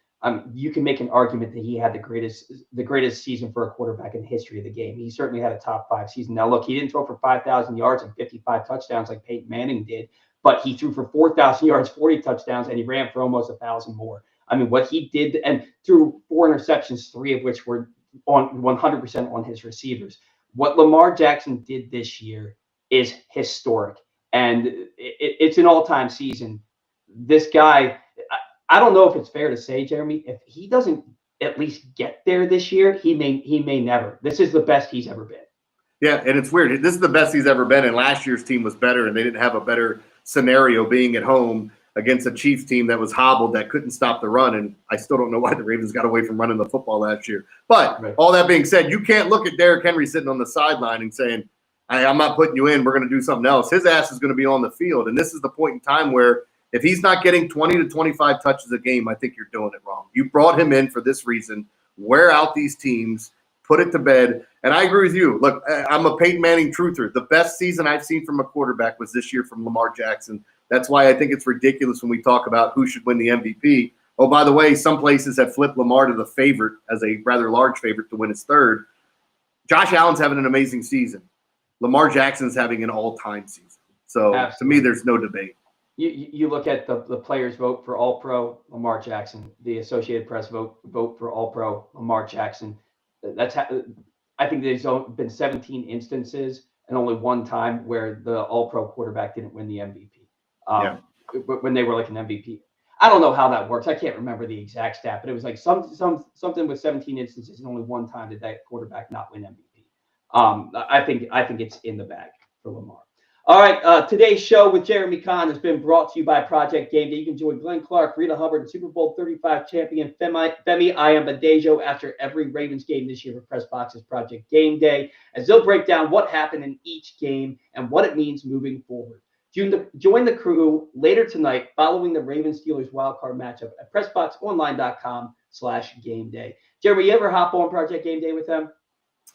You can make an argument that he had the greatest season for a quarterback in the history of the game. He certainly had a top 5 season. Now, look, he didn't throw for 5,000 yards and 55 touchdowns like Peyton Manning did, but he threw for 4,000 yards, 40 touchdowns, and he ran for almost 1,000 more. I mean, what he did, and threw 4 interceptions, 3 of which were on 100% on his receivers. What Lamar Jackson did this year is historic, and it's an all-time season. This guy, I don't know if it's fair to say, Jeremy, if he doesn't at least get there this year, he may never. This is the best he's ever been. Yeah, and it's weird. This is the best he's ever been, and last year's team was better, and they didn't have a better scenario being at home against a Chiefs team that was hobbled, that couldn't stop the run, and I still don't know why the Ravens got away from running the football last year. But all that being said, you can't look at Derrick Henry sitting on the sideline and saying, hey, I'm not putting you in, we're going to do something else. His ass is going to be on the field, and this is the point in time where if he's not getting 20 to 25 touches a game, I think you're doing it wrong. You brought him in for this reason. Wear out these teams, put it to bed. And I agree with you. Look, I'm a Peyton Manning truther. The best season I've seen from a quarterback was this year from Lamar Jackson. That's why I think it's ridiculous when we talk about who should win the MVP. Oh, by the way, some places have flipped Lamar to the favorite, as a rather large favorite to win his third. Josh Allen's having an amazing season. Lamar Jackson's having an all-time season. So To me, there's no debate. You look at the players vote for All-Pro, Lamar Jackson. The Associated Press vote for All-Pro, Lamar Jackson. I think there's been 17 instances and only one time where the All-Pro quarterback didn't win the MVP. When they were like an MVP. I don't know how that works. I can't remember the exact stat, but it was like something with 17 instances and only one time did that quarterback not win MVP. I think it's in the bag for Lamar. All right, today's show with Jeremy Conn has been brought to you by Project Game Day. You can join Glenn Clark, Rita Hubbard, and Super Bowl 35 champion Femi Ayanbadejo after every Ravens game this year for Press Box's Project Game Day, as they'll break down what happened in each game and what it means moving forward. Join the crew later tonight following the Ravens-Steelers wildcard matchup at PressBoxOnline.com/gameday. Jeremy, you ever hop on Project Game Day with them?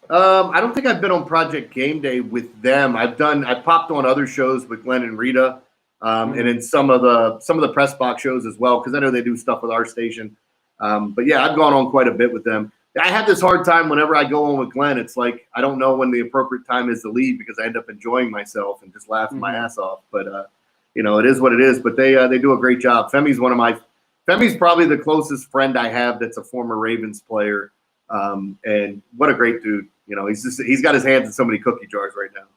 I don't think I've been on Project Game Day with them. I've popped on other shows with Glenn and Rita, and in some of the Press Box shows as well, because I know they do stuff with our station. But yeah, I've gone on quite a bit with them. I have this hard time whenever I go on with Glenn. It's like I don't know when the appropriate time is to leave, because I end up enjoying myself and just laughing my ass off. But it is what it is. But they do a great job. Femi's probably the closest friend I have that's a former Ravens player. And what a great dude. He's got his hands in so many cookie jars right now.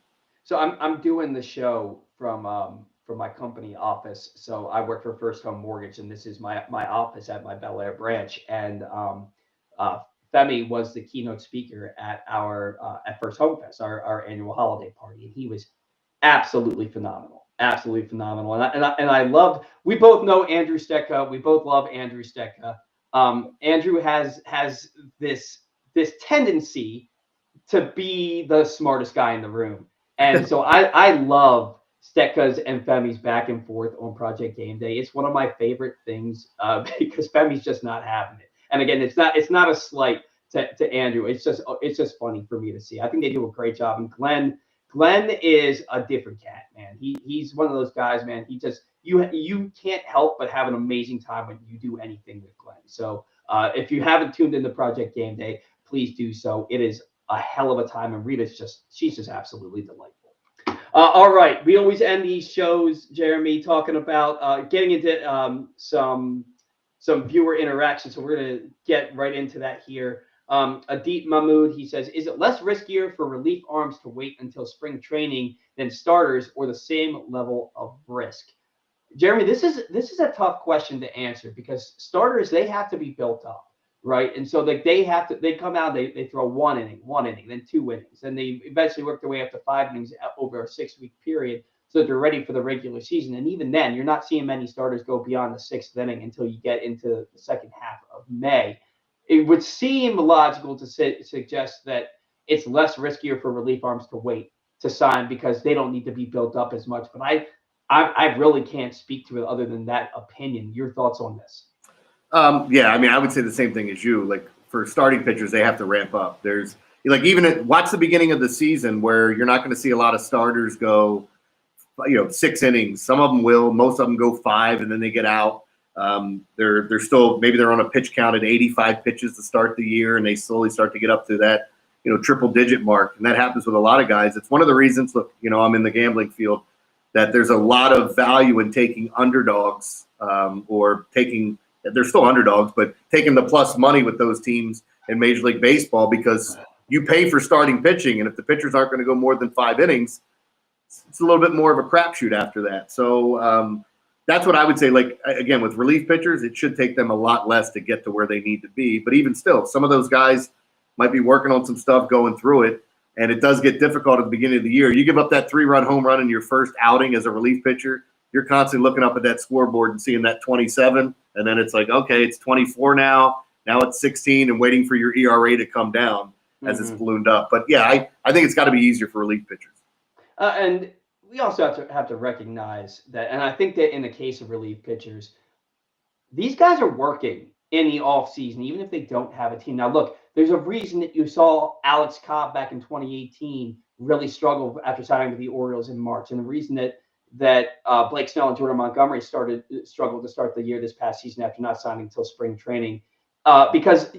So I'm doing the show from my company office. So I work for First Home Mortgage, and this is my office at my Bel Air branch. And Femi was the keynote speaker at our at First Home Fest, our annual holiday party, and he was absolutely phenomenal. Absolutely phenomenal. And I loved. We both know Andrew Stecca. We both love Andrew Stecca. Andrew has this tendency to be the smartest guy in the room. And so I love Stecca's and Femi's back and forth on Project Game Day. It's one of my favorite things because Femi's just not having it. And again, it's not a slight to Andrew. It's just funny for me to see. I think they do a great job. And Glenn is a different cat, man. He's one of those guys, man. He just you can't help but have an amazing time when you do anything with Glenn. So if you haven't tuned into Project Game Day, please do so. It is a hell of a time, and she's just absolutely delightful. All right, we always end these shows, Jeremy, talking about getting into some viewer interaction. So we're gonna get right into that here. Adit Mahmood, he says, is it less riskier for relief arms to wait until spring training than starters, or the same level of risk? Jeremy, this is a tough question to answer, because starters, they have to be built up, right? And so they come out, they throw one inning, then 2 innings, and they eventually work their way up to 5 innings over a 6-week period. so that they're ready for the regular season. And even then, you're not seeing many starters go beyond the 6th inning until you get into the second half of May. It would seem logical to suggest that it's less riskier for relief arms to wait to sign because they don't need to be built up as much. But I really can't speak to it other than that opinion. Your thoughts on this? Yeah, I mean, I would say the same thing as you. Like for starting pitchers, they have to ramp up. There's like watch the beginning of the season where you're not going to see a lot of starters go, 6 innings. Some of them will. Most of them go 5, and then they get out. They're still maybe they're on a pitch count at 85 pitches to start the year, and they slowly start to get up to that triple digit mark, and that happens with a lot of guys. It's one of the reasons. Look, I'm in the gambling field. That there's a lot of value in taking underdogs or taking. They're still underdogs, but taking the plus money with those teams in Major League Baseball because you pay for starting pitching, and if the pitchers aren't going to go more than 5 innings, it's a little bit more of a crapshoot after that. So that's what I would say. Like again, with relief pitchers, it should take them a lot less to get to where they need to be. But even still, some of those guys might be working on some stuff going through it, and it does get difficult at the beginning of the year. You give up that 3-run home run in your first outing as a relief pitcher, you're constantly looking up at that scoreboard and seeing that 27, and then it's like, okay, it's 24 now. Now it's 16, and waiting for your ERA to come down as it's ballooned up. But yeah, I think it's got to be easier for relief pitchers. And we also have to recognize that, and I think that in the case of relief pitchers, these guys are working in the offseason, even if they don't have a team. Now, look, there's a reason that you saw Alex Cobb back in 2018 really struggle after signing with the Orioles in March, and the reason that Blake Snell and Jordan Montgomery struggled to start the year this past season after not signing until spring training, because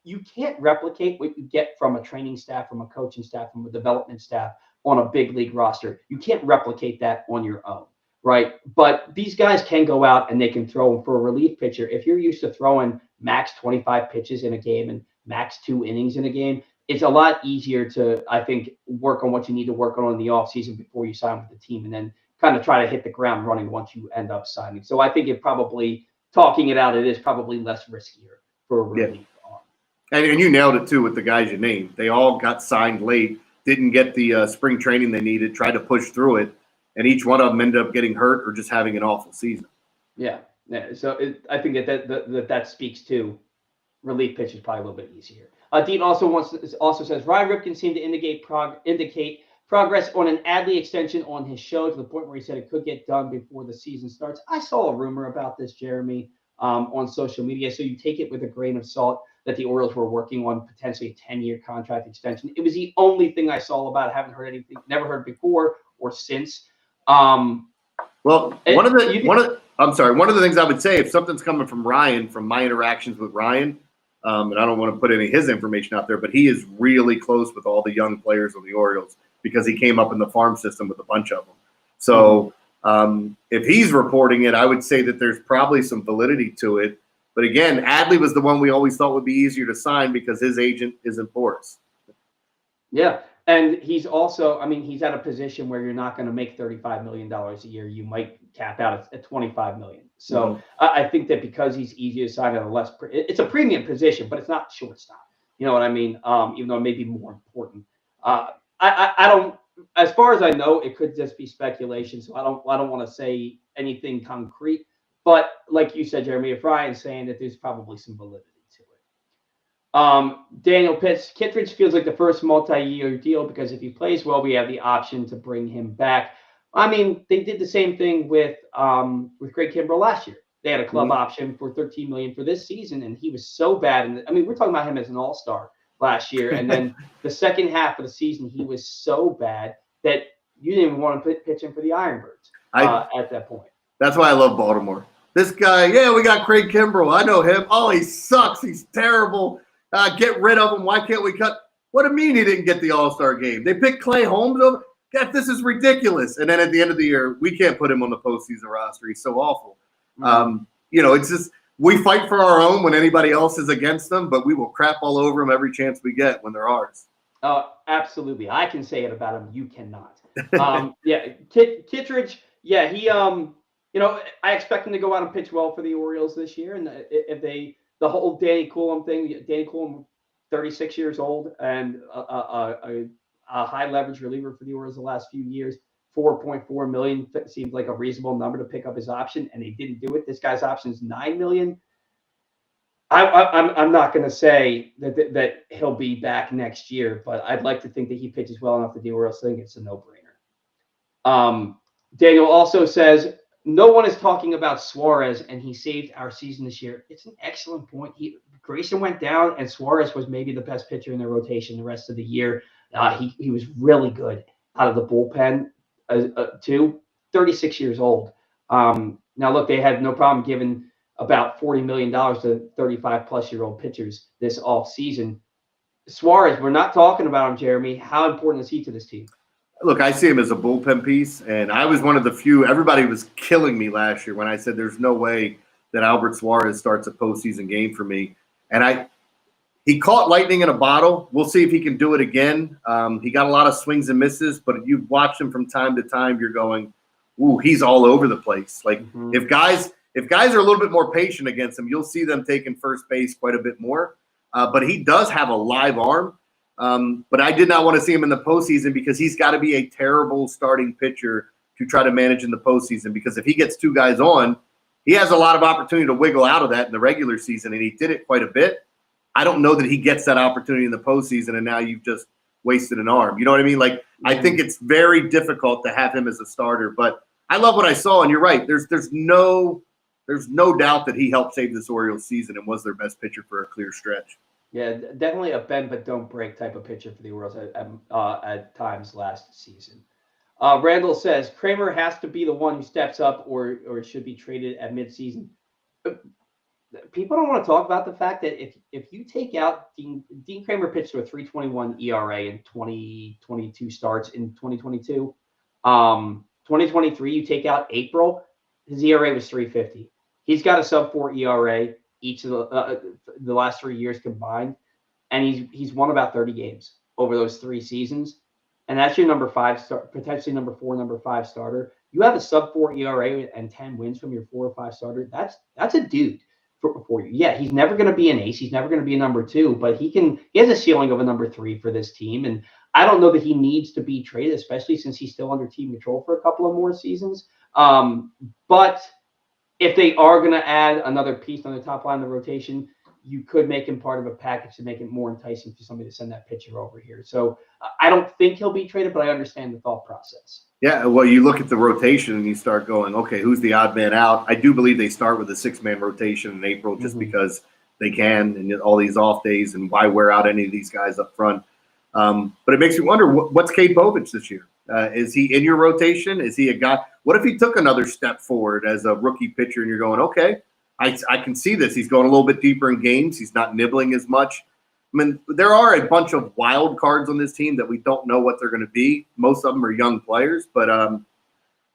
you can't replicate what you get from a training staff, from a coaching staff, from a development staff on a big league roster. You can't replicate that on your own, right? But these guys can go out and they can throw. For a relief pitcher, if you're used to throwing max 25 pitches in a game and max 2 innings in a game, it's a lot easier to, I think, work on what you need to work on in the offseason before you sign with the team, and then kind of try to hit the ground running once you end up signing. So I think it is probably less riskier for a relief arm. And you nailed it too with the guys you named. They all got signed late, didn't get the spring training they needed, tried to push through it, and each one of them ended up getting hurt or just having an awful season. Yeah. So I think that speaks to relief pitch is probably a little bit easier. Dean also says Ryan Ripken seemed to indicate progress on an Adley extension on his show to the point where he said it could get done before the season starts. I saw a rumor about this, Jeremy, on social media, so you take it with a grain of salt that the Orioles were working on potentially a 10-year contract extension. It was the only thing I saw about it. Haven't heard anything, never heard before or since. Well, one of the things I would say, if something's coming from Ryan, from my interactions with Ryan, and I don't want to put any of his information out there, but he is really close with all the young players of the Orioles because he came up in the farm system with a bunch of them. So if he's reporting it, I would say that there's probably some validity to it. But again, Adley was the one we always thought would be easier to sign because his agent isn't Boris. Yeah. And he's also, he's at a position where you're not going to make $35 million a year. You might cap out at $25 million. So I think that because he's easier to sign at it's a premium position, but it's not shortstop. You know what I mean? Even though it may be more important. I don't, as far as I know, it could just be speculation. So I don't want to say anything concrete. But like you said, Jeremy, if Ryan's saying that, there's probably some validity to it. Daniel Pitts, Kittredge feels like the first multi-year deal because if he plays well, we have the option to bring him back. They did the same thing with Craig Kimbrell last year. They had a club option for $13 million for this season, and he was so bad. We're talking about him as an all-star last year, and then the second half of the season, he was so bad that you didn't even want to pitch him for the Ironbirds at that point. That's why I love Baltimore. This guy, we got Craig Kimbrell. I know him. Oh, he sucks. He's terrible. Get rid of him. Why can't we cut? What do you mean he didn't get the All-Star game? They picked Clay Holmes over. God, this is ridiculous. And then at the end of the year, we can't put him on the postseason roster. He's so awful. It's just we fight for our own when anybody else is against them, but we will crap all over them every chance we get when they're ours. Absolutely. I can say it about him. You cannot. Kittredge. Yeah, he. I expect him to go out and pitch well for the Orioles this year. And if the whole Danny Coulomb, 36 years old and a high leverage reliever for the Orioles the last few years. $4.4 million seemed like a reasonable number to pick up his option, and they didn't do it. This guy's option is $9 million. I'm not going to say that he'll be back next year, but I'd like to think that he pitches well enough to the Orioles think it's a no-brainer. Daniel also says, no one is talking about Suarez, and he saved our season this year. It's an excellent point. Grayson went down, and Suarez was maybe the best pitcher in the rotation the rest of the year. He was really good out of the bullpen, too. 36 years old. Now, look, they had no problem giving about $40 million to 35-plus-year-old pitchers this offseason. Suarez, we're not talking about him, Jeremy. How important is he to this team? Look, I see him as a bullpen piece, and I was one of the few. Everybody was killing me last year when I said there's no way that Albert Suarez starts a postseason game for me. And he caught lightning in a bottle. We'll see if he can do it again. He got a lot of swings and misses, but you watch him from time to time, you're going, ooh, he's all over the place. Like if guys are a little bit more patient against him, you'll see them taking first base quite a bit more. But he does have a live arm. But I did not want to see him in the postseason because he's got to be a terrible starting pitcher to try to manage in the postseason, because if he gets two guys on, he has a lot of opportunity to wiggle out of that in the regular season, and he did it quite a bit. I don't know that he gets that opportunity in the postseason, and now you've just wasted an arm. You know what I mean? Like, I think it's very difficult to have him as a starter, but I love what I saw, and you're right. There's no doubt that he helped save this Orioles season and was their best pitcher for a clear stretch. Yeah, definitely a bend but don't break type of pitcher for the Orioles at times last season. Randall says Kramer has to be the one who steps up or should be traded at midseason. People don't want to talk about the fact that if you take out Dean Kramer pitched to a 3.21 ERA in 2022 starts in 2022. 2023, you take out April, his ERA was 3.50. He's got a sub-4 ERA each of the last 3 years combined, and he's won about 30 games over those 3 seasons, and that's your number 5 potentially number 4, number 5 starter. You have a sub-4 ERA and 10 wins from your 4 or 5 starter. That's a dude for you. Yeah, he's never going to be an ace. He's never going to be a number 2, but he has a ceiling of a number 3 for this team, and I don't know that he needs to be traded, especially since he's still under team control for a couple of more seasons. But if they are going to add another piece on the top line of the rotation, you could make him part of a package to make it more enticing for somebody to send that pitcher over here. So I don't think he'll be traded, but I understand the thought process. Yeah, well, you look at the rotation and you start going, okay, who's the odd man out? I do believe they start with a 6-man rotation in April just because they can, and all these off days, and why wear out any of these guys up front. But it makes me wonder, what's Cade Povich this year? Is he in your rotation? Is he a guy? What if he took another step forward as a rookie pitcher and you're going, okay, I can see this. He's going a little bit deeper in games. He's not nibbling as much. I mean, there are a bunch of wild cards on this team that we don't know what they're going to be. Most of them are young players, but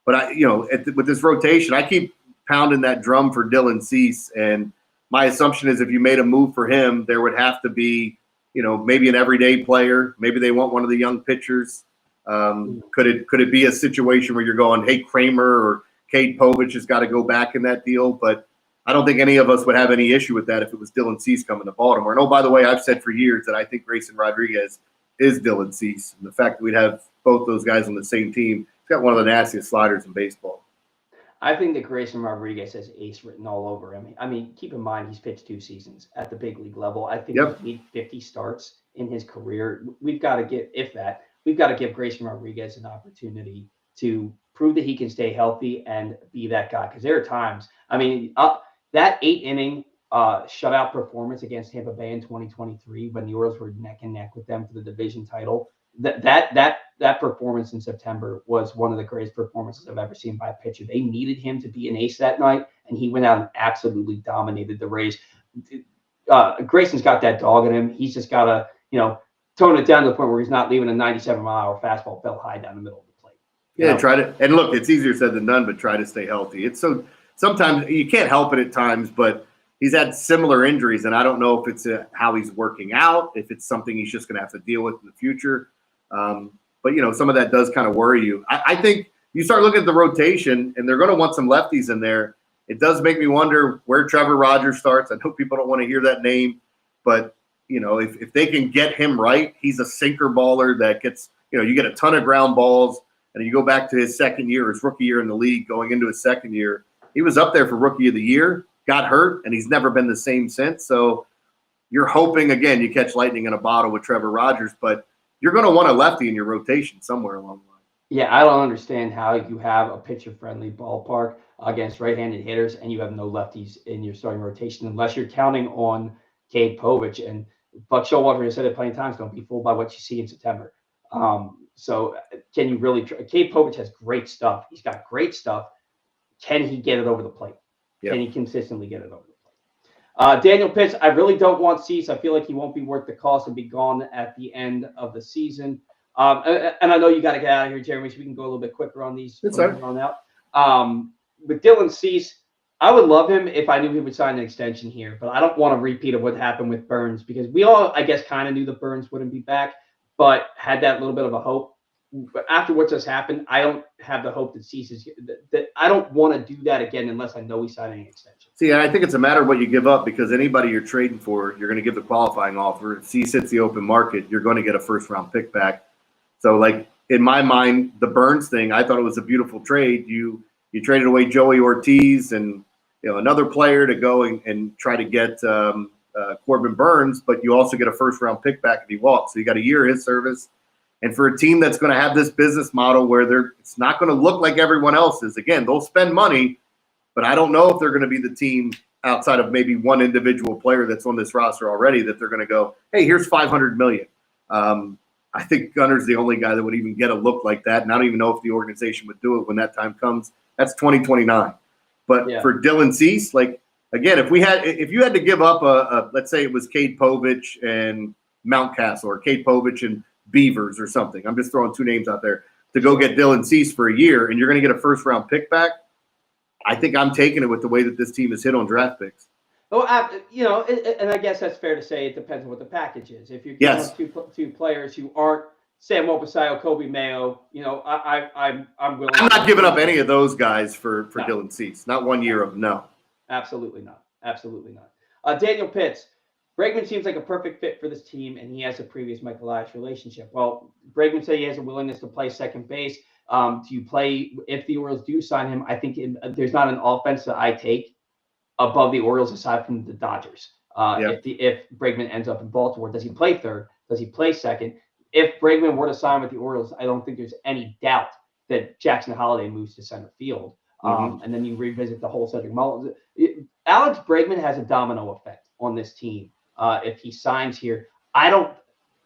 with this rotation, I keep pounding that drum for Dylan Cease, and my assumption is if you made a move for him, there would have to be, maybe an everyday player. Maybe they want one of the young pitchers. Could it be a situation where you're going, hey, Kramer or Cade Povich has got to go back in that deal? But I don't think any of us would have any issue with that if it was Dylan Cease coming to Baltimore. And, oh, by the way, I've said for years that I think Grayson Rodriguez is Dylan Cease. And the fact that we'd have both those guys on the same team, he's got one of the nastiest sliders in baseball. I think that Grayson Rodriguez has ace written all over him. I mean, keep in mind he's pitched 2 seasons at the big league level. I think he's made 50 starts in his career. We've got to give Grayson Rodriguez an opportunity to prove that he can stay healthy and be that guy. Because there are times, I mean, that 8-inning shutout performance against Tampa Bay in 2023, when the Orioles were neck and neck with them for the division title, that performance in September was one of the greatest performances I've ever seen by a pitcher. They needed him to be an ace that night, and he went out and absolutely dominated the Rays. Grayson's got that dog in him. He's just got to, tone it down to the point where he's not leaving a 97-mile-an-hour fastball fell high down the middle of the plate. Yeah, try to – and look, it's easier said than done, but try to stay healthy. It's so – sometimes you can't help it at times, but he's had similar injuries, and I don't know if it's how he's working out, if it's something he's just going to have to deal with in the future. But, some of that does kind of worry you. I think you start looking at the rotation, and they're going to want some lefties in there. It does make me wonder where Trevor Rogers starts. I know people don't want to hear that name, but – if they can get him right, he's a sinker baller that gets, you get a ton of ground balls. And you go back to his second year, his rookie year in the league, going into his second year, he was up there for rookie of the year, got hurt, and he's never been the same since. So you're hoping, again, you catch lightning in a bottle with Trevor Rogers, but you're going to want a lefty in your rotation somewhere along the line. Yeah, I don't understand how you have a pitcher-friendly ballpark against right-handed hitters and you have no lefties in your starting rotation unless you're counting on Cade Povich. And Buck Showalter has said it plenty of times, don't be fooled by what you see in September. So can you really Cade Povich has great stuff. He's got great stuff. Can he get it over the plate? Yep. Can he consistently get it over the plate? Daniel Pitts, I really don't want Cease. I feel like he won't be worth the cost and be gone at the end of the season. And I know you got to get out of here, Jeremy, so we can go a little bit quicker on these from on out. With Dylan Cease, I would love him if I knew he would sign an extension here, but I don't want a repeat of what happened with Burns because we all, I guess, kind of knew that Burns wouldn't be back, but had that little bit of a hope. But after what just happened, I don't have the hope that Cease is that I don't want to do that again unless I know he's signing an extension. See, I think it's a matter of what you give up because anybody you're trading for, you're going to give the qualifying offer. If Cease hits the open market, you're going to get a first-round pick back. So, like, in my mind, the Burns thing, I thought it was a beautiful trade. You traded away Joey Ortiz and another player to go and try to get Corbin Burns, but you also get a first-round pick back if he walks. So you got a year of his service. And for a team that's going to have this business model where it's not going to look like everyone else's, again, they'll spend money, but I don't know if they're going to be the team outside of maybe one individual player that's on this roster already that they're going to go, hey, here's $500 million. I think Gunner's the only guy that would even get a look like that, and I don't even know if the organization would do it when that time comes. That's 2029. But for Dylan Cease, like, again, if you had to give up let's say it was Cade Povich and Mountcastle or Cade Povich and Beavers or something. I'm just throwing two names out there to go get Dylan Cease for a year, and you're going to get a first-round pick back. I think I'm taking it with the way that this team is hit on draft picks. Oh, and I guess that's fair to say. It depends on what the package is. If you're giving up two players who aren't Sam Opasayo, Kobe Mayo, I'm willing. I'm not giving up any of those guys for Dylan Cease. Not 1 year of no. Absolutely not. Absolutely not. Daniel Pitts. Bregman seems like a perfect fit for this team, and he has a previous Michael Elias relationship. Well, Bregman said he has a willingness to play second base. Do you play if the Orioles do sign him? I think there's not an offense that I take above the Orioles aside from the Dodgers. If Bregman ends up in Baltimore, does he play third? Does he play second? If Bregman were to sign with the Orioles, I don't think there's any doubt that Jackson Holliday moves to center field. And then you revisit the whole Cedric Mullins. Alex Bregman has a domino effect on this team. If he signs here,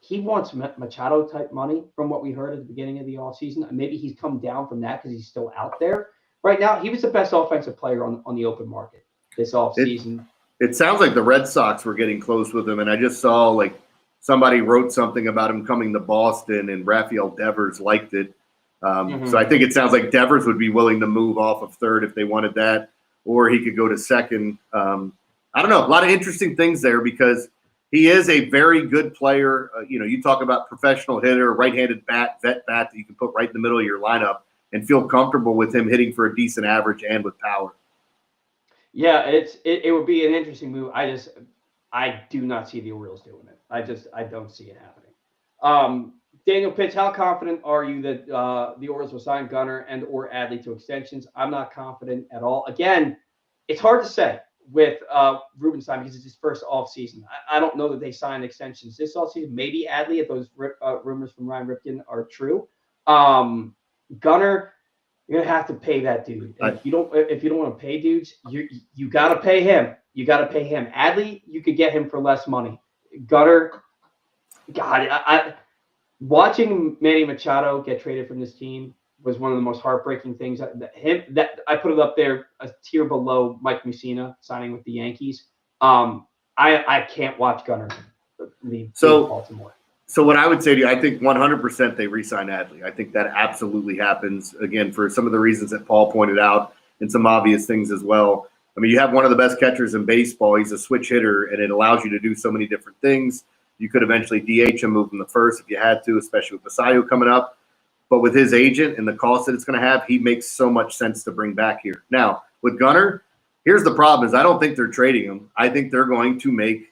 he wants Machado type money from what we heard at the beginning of the offseason. Maybe he's come down from that because he's still out there. Right now, he was the best offensive player on the open market this offseason. It sounds like the Red Sox were getting close with him, and I just saw like somebody wrote something about him coming to Boston, and Rafael Devers liked it. So I think it sounds like Devers would be willing to move off of third if they wanted that, or he could go to second. I don't know. A lot of interesting things there because he is a very good player. You talk about professional hitter, right-handed vet bat that you can put right in the middle of your lineup and feel comfortable with him hitting for a decent average and with power. Yeah, it would be an interesting move. I do not see the Orioles doing it. I don't see it happening. Daniel Pitts, how confident are you that the Orioles will sign Gunnar and or Adley to extensions? I'm not confident at all. Again, it's hard to say with Rubenstein because it's his first offseason. I don't know that they sign extensions this offseason. Maybe Adley, if those rumors from Ryan Ripken are true. Gunnar, you're gonna have to pay that dude. If you don't want to pay dudes, you got to pay him. You got to pay him. Adley, you could get him for less money. Gunnar, God, watching Manny Machado get traded from this team was one of the most heartbreaking things. That I put it up there a tier below Mike Mussina signing with the Yankees. I can't watch Gunnar leave Baltimore. So what I would say to you, I think 100% they re-sign Adley. I think that absolutely happens, again, for some of the reasons that Paul pointed out and some obvious things as well. I mean, you have one of the best catchers in baseball. He's a switch hitter, and it allows you to do so many different things. You could eventually DH him, move him to first if you had to, especially with Basayo coming up. But with his agent and the cost that it's going to have, he makes so much sense to bring back here. Now, with Gunnar, here's the problem is I don't think they're trading him. I think they're going to make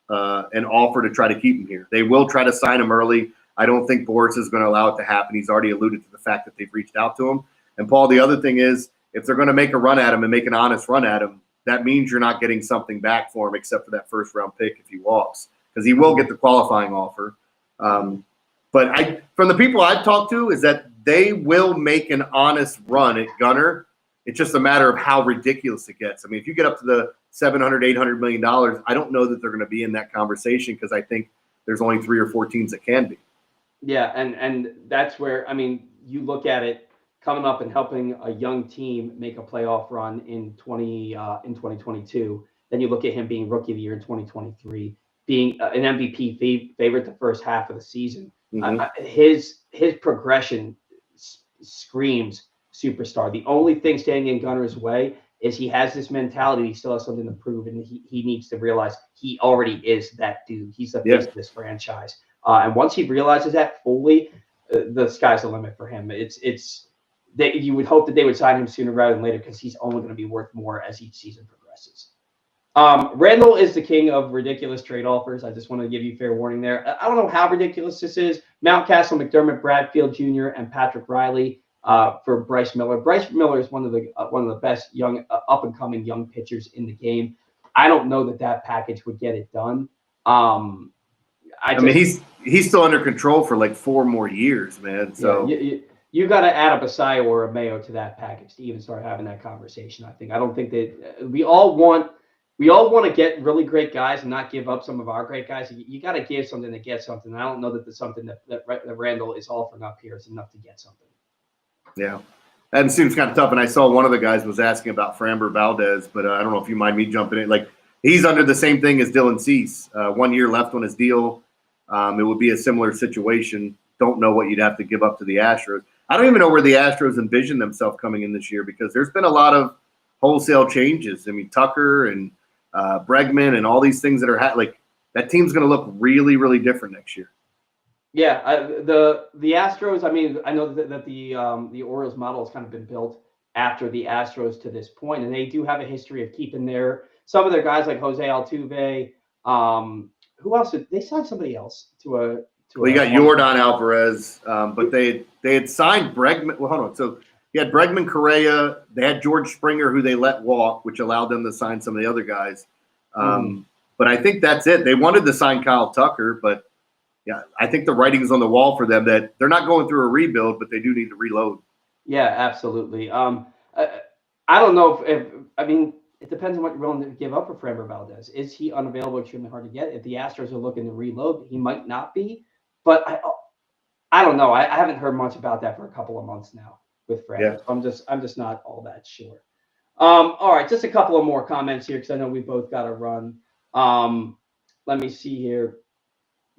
an offer to try to keep him here. They will try to sign him early. I don't think Boris is going to allow it to happen. He's already alluded to the fact that they've reached out to him. And Paul, the other thing is, if they're going to make a run at him and make an honest run at him, that means you're not getting something back for him except for that first-round pick if he walks, because he will get the qualifying offer. But from the people I've talked to, is that they will make an honest run at Gunner. It's just a matter of how ridiculous it gets. I mean, if you get up to the $700, $800 million, I don't know that they're going to be in that conversation, because I think there's only 3 or 4 teams that can be. Yeah, and that's where, I mean, you look at it coming up and helping a young team make a playoff run in 2022. Then you look at him being rookie of the year in 2023, being an MVP favorite the first half of the season. Mm-hmm. His progression screams superstar. The only thing standing in Gunner's way is he has this mentality. He still has something to prove, and he needs to realize he already is that dude. He's the face of this franchise. And once he realizes that fully, the sky's the limit for him. It's that you would hope that they would sign him sooner rather than later, because he's only going to be worth more as each season progresses. Randall is the king of ridiculous trade offers. I just want to give you fair warning there. I don't know how ridiculous this is. Mountcastle, McDermott, Bradfield Jr., and Patrick Riley for Bryce Miller. Bryce Miller is one of the best young up and coming young pitchers in the game. I don't know that package would get it done. I mean, he's still under control for like 4 more years, man. So yeah, you got to add a Basayo or a Mayo to that package to even start having that conversation. I don't think that we all want to get really great guys and not give up some of our great guys. You got to give something to get something. I don't know that the something that Randall is offering up here is enough to get something. Yeah. That seems kind of tough. And I saw one of the guys was asking about Framber Valdez, but I don't know if you mind me jumping in. Like, he's under the same thing as Dylan Cease. 1 year left on his deal. It would be a similar situation. Don't know what you'd have to give up to the Astros. I don't even know where the Astros envision themselves coming in this year, because there's been a lot of wholesale changes. I mean, Tucker and Bregman and all these things that are like that team's going to look really, really different next year. Yeah, the Astros. I mean, I know that the Orioles model has kind of been built after the Astros to this point, and they do have a history of keeping some of their guys like Jose Altuve. Who else? They signed somebody else to a. Well, you got Yordan Alvarez, but they had signed Bregman. Well, hold on. So you had Bregman, Correa. They had George Springer, who they let walk, which allowed them to sign some of the other guys. But I think that's it. They wanted to sign Kyle Tucker, but yeah, I think the writing's on the wall for them that they're not going through a rebuild, but they do need to reload. Yeah, absolutely. I don't know if I mean, it depends on what you're willing to give up for Framber Valdez. Is he unavailable, extremely hard to get? If the Astros are looking to reload, he might not be. But I don't know. I haven't heard much about that for a couple of months now with Framber. Yeah. I'm just not all that sure. All right, just a couple of more comments here, because I know we both got to run. Let me see here.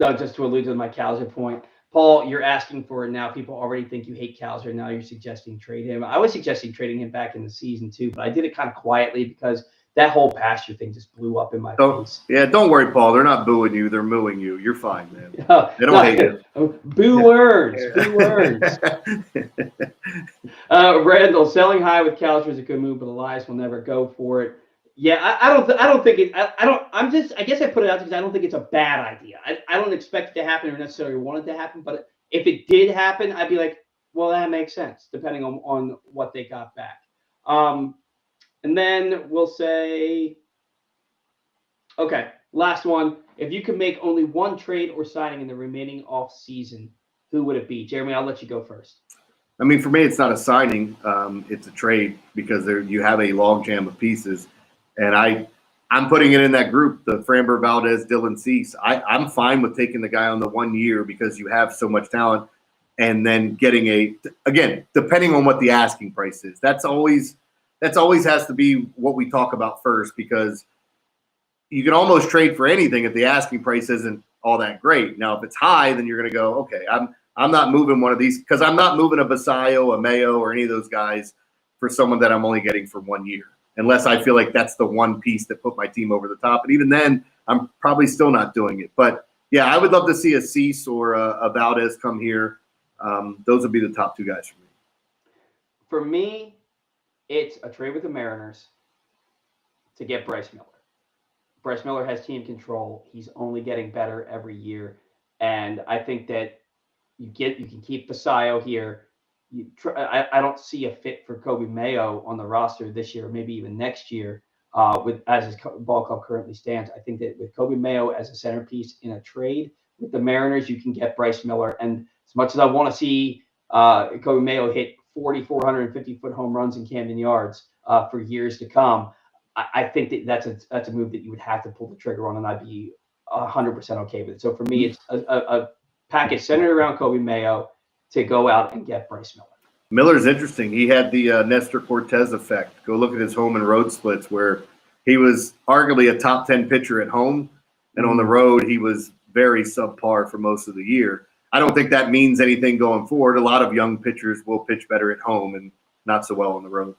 Just to allude to my Cowser point, Paul, you're asking for it now. People already think you hate Cowser. Now you're suggesting trade him. I was suggesting trading him back in the season too, but I did it kind of quietly because that whole pasture thing just blew up in my face. Yeah, don't worry, Paul. They're not booing you. They're mooing you. You're fine, man. They don't hate you. Boo words. Boo words. Randall, selling high with Cowser is a good move, but Elias will never go for it. Yeah, I don't think it. I guess I put it out because I don't think it's a bad idea. I don't expect it to happen or necessarily want it to happen, but if it did happen, I'd be like, well, that makes sense, depending on what they got back. And then we'll say, okay, last one. If you could make only one trade or signing in the remaining off season, who would it be? Jeremy, I'll let you go first. I mean, for me, it's not a signing. It's a trade, because you have a logjam of pieces. And I'm putting it in that group, the Framber Valdez, Dylan Cease. I'm fine with taking the guy on the 1 year, because you have so much talent, and then getting again, depending on what the asking price is. That's always has to be what we talk about first, because you can almost trade for anything if the asking price isn't all that great. Now, if it's high, then you're going to go, okay, I'm not moving one of these, because I'm not moving a Basayo, a Mayo, or any of those guys for someone that I'm only getting for 1 year, unless I feel like that's the one piece that put my team over the top. And even then, I'm probably still not doing it. But yeah, I would love to see a Cease or a Valdez come here. Those would be the top 2 guys for me. For me, it's a trade with the Mariners to get Bryce Miller. Bryce Miller has team control. He's only getting better every year. And I think that You can keep Basayo here. I don't see a fit for Kobe Mayo on the roster this year, maybe even next year. With as his ball club currently stands, I think that with Kobe Mayo as a centerpiece in a trade with the Mariners, you can get Bryce Miller. And as much as I want to see Kobe Mayo hit 450-foot home runs in Camden Yards for years to come, I think that's a move that you would have to pull the trigger on, and I'd be 100% okay with it. So for me, it's a package centered around Kobe Mayo to go out and get Bryce Miller. Miller's interesting. He had the Nestor Cortez effect. Go look at his home and road splits where he was arguably a top 10 pitcher at home, and on the road he was very subpar for most of the year. I don't think that means anything going forward. A lot of young pitchers will pitch better at home and not so well on the road.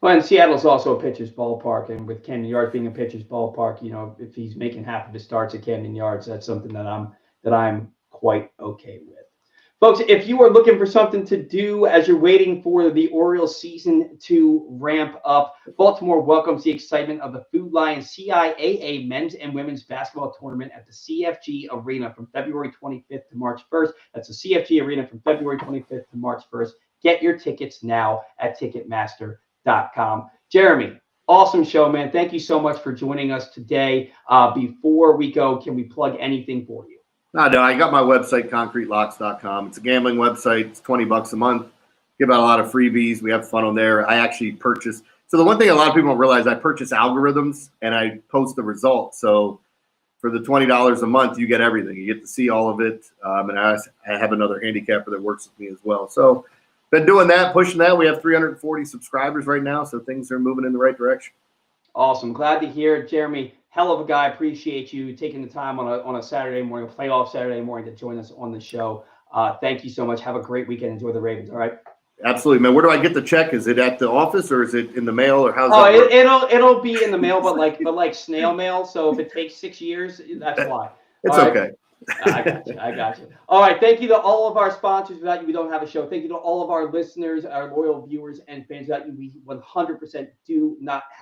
Well, and Seattle's also a pitcher's ballpark, and with Camden Yards being a pitcher's ballpark, if he's making half of his starts at Camden Yards, that's something that I'm quite okay with. Folks, if you are looking for something to do as you're waiting for the Orioles season to ramp up, Baltimore welcomes the excitement of the Food Lion CIAA men's and women's basketball tournament at the CFG Arena from February 25th to March 1st. That's the CFG Arena from February 25th to March 1st. Get your tickets now at Ticketmaster.com. Jeremy, awesome show, man. Thank you so much for joining us today. Before we go, can we plug anything for you? No, I got my website, concretelocks.com. It's a gambling website. It's $20 a month. Give out a lot of freebies. We have fun on there. I actually purchase. So the one thing a lot of people don't realize, I purchase algorithms and I post the results. So for the $20 a month, you get everything. You get to see all of it. And I have another handicapper that works with me as well. So been doing that, pushing that. We have 340 subscribers right now. So things are moving in the right direction. Awesome. Glad to hear it, Jeremy. Hell of a guy. Appreciate you taking the time on a Saturday morning, a playoff Saturday morning, to join us on the show. Thank you so much. Have a great weekend. Enjoy the Ravens. All right. Absolutely, man. Where do I get the check? Is it at the office or is it in the mail, or how's that work? It'll be in the mail, but like snail mail. So if it takes 6 years, that's why. It's all right? okay. I got you. All right. Thank you to all of our sponsors. Without you, we don't have a show. Thank you to all of our listeners, our loyal viewers and fans. Without you, we 100% do not have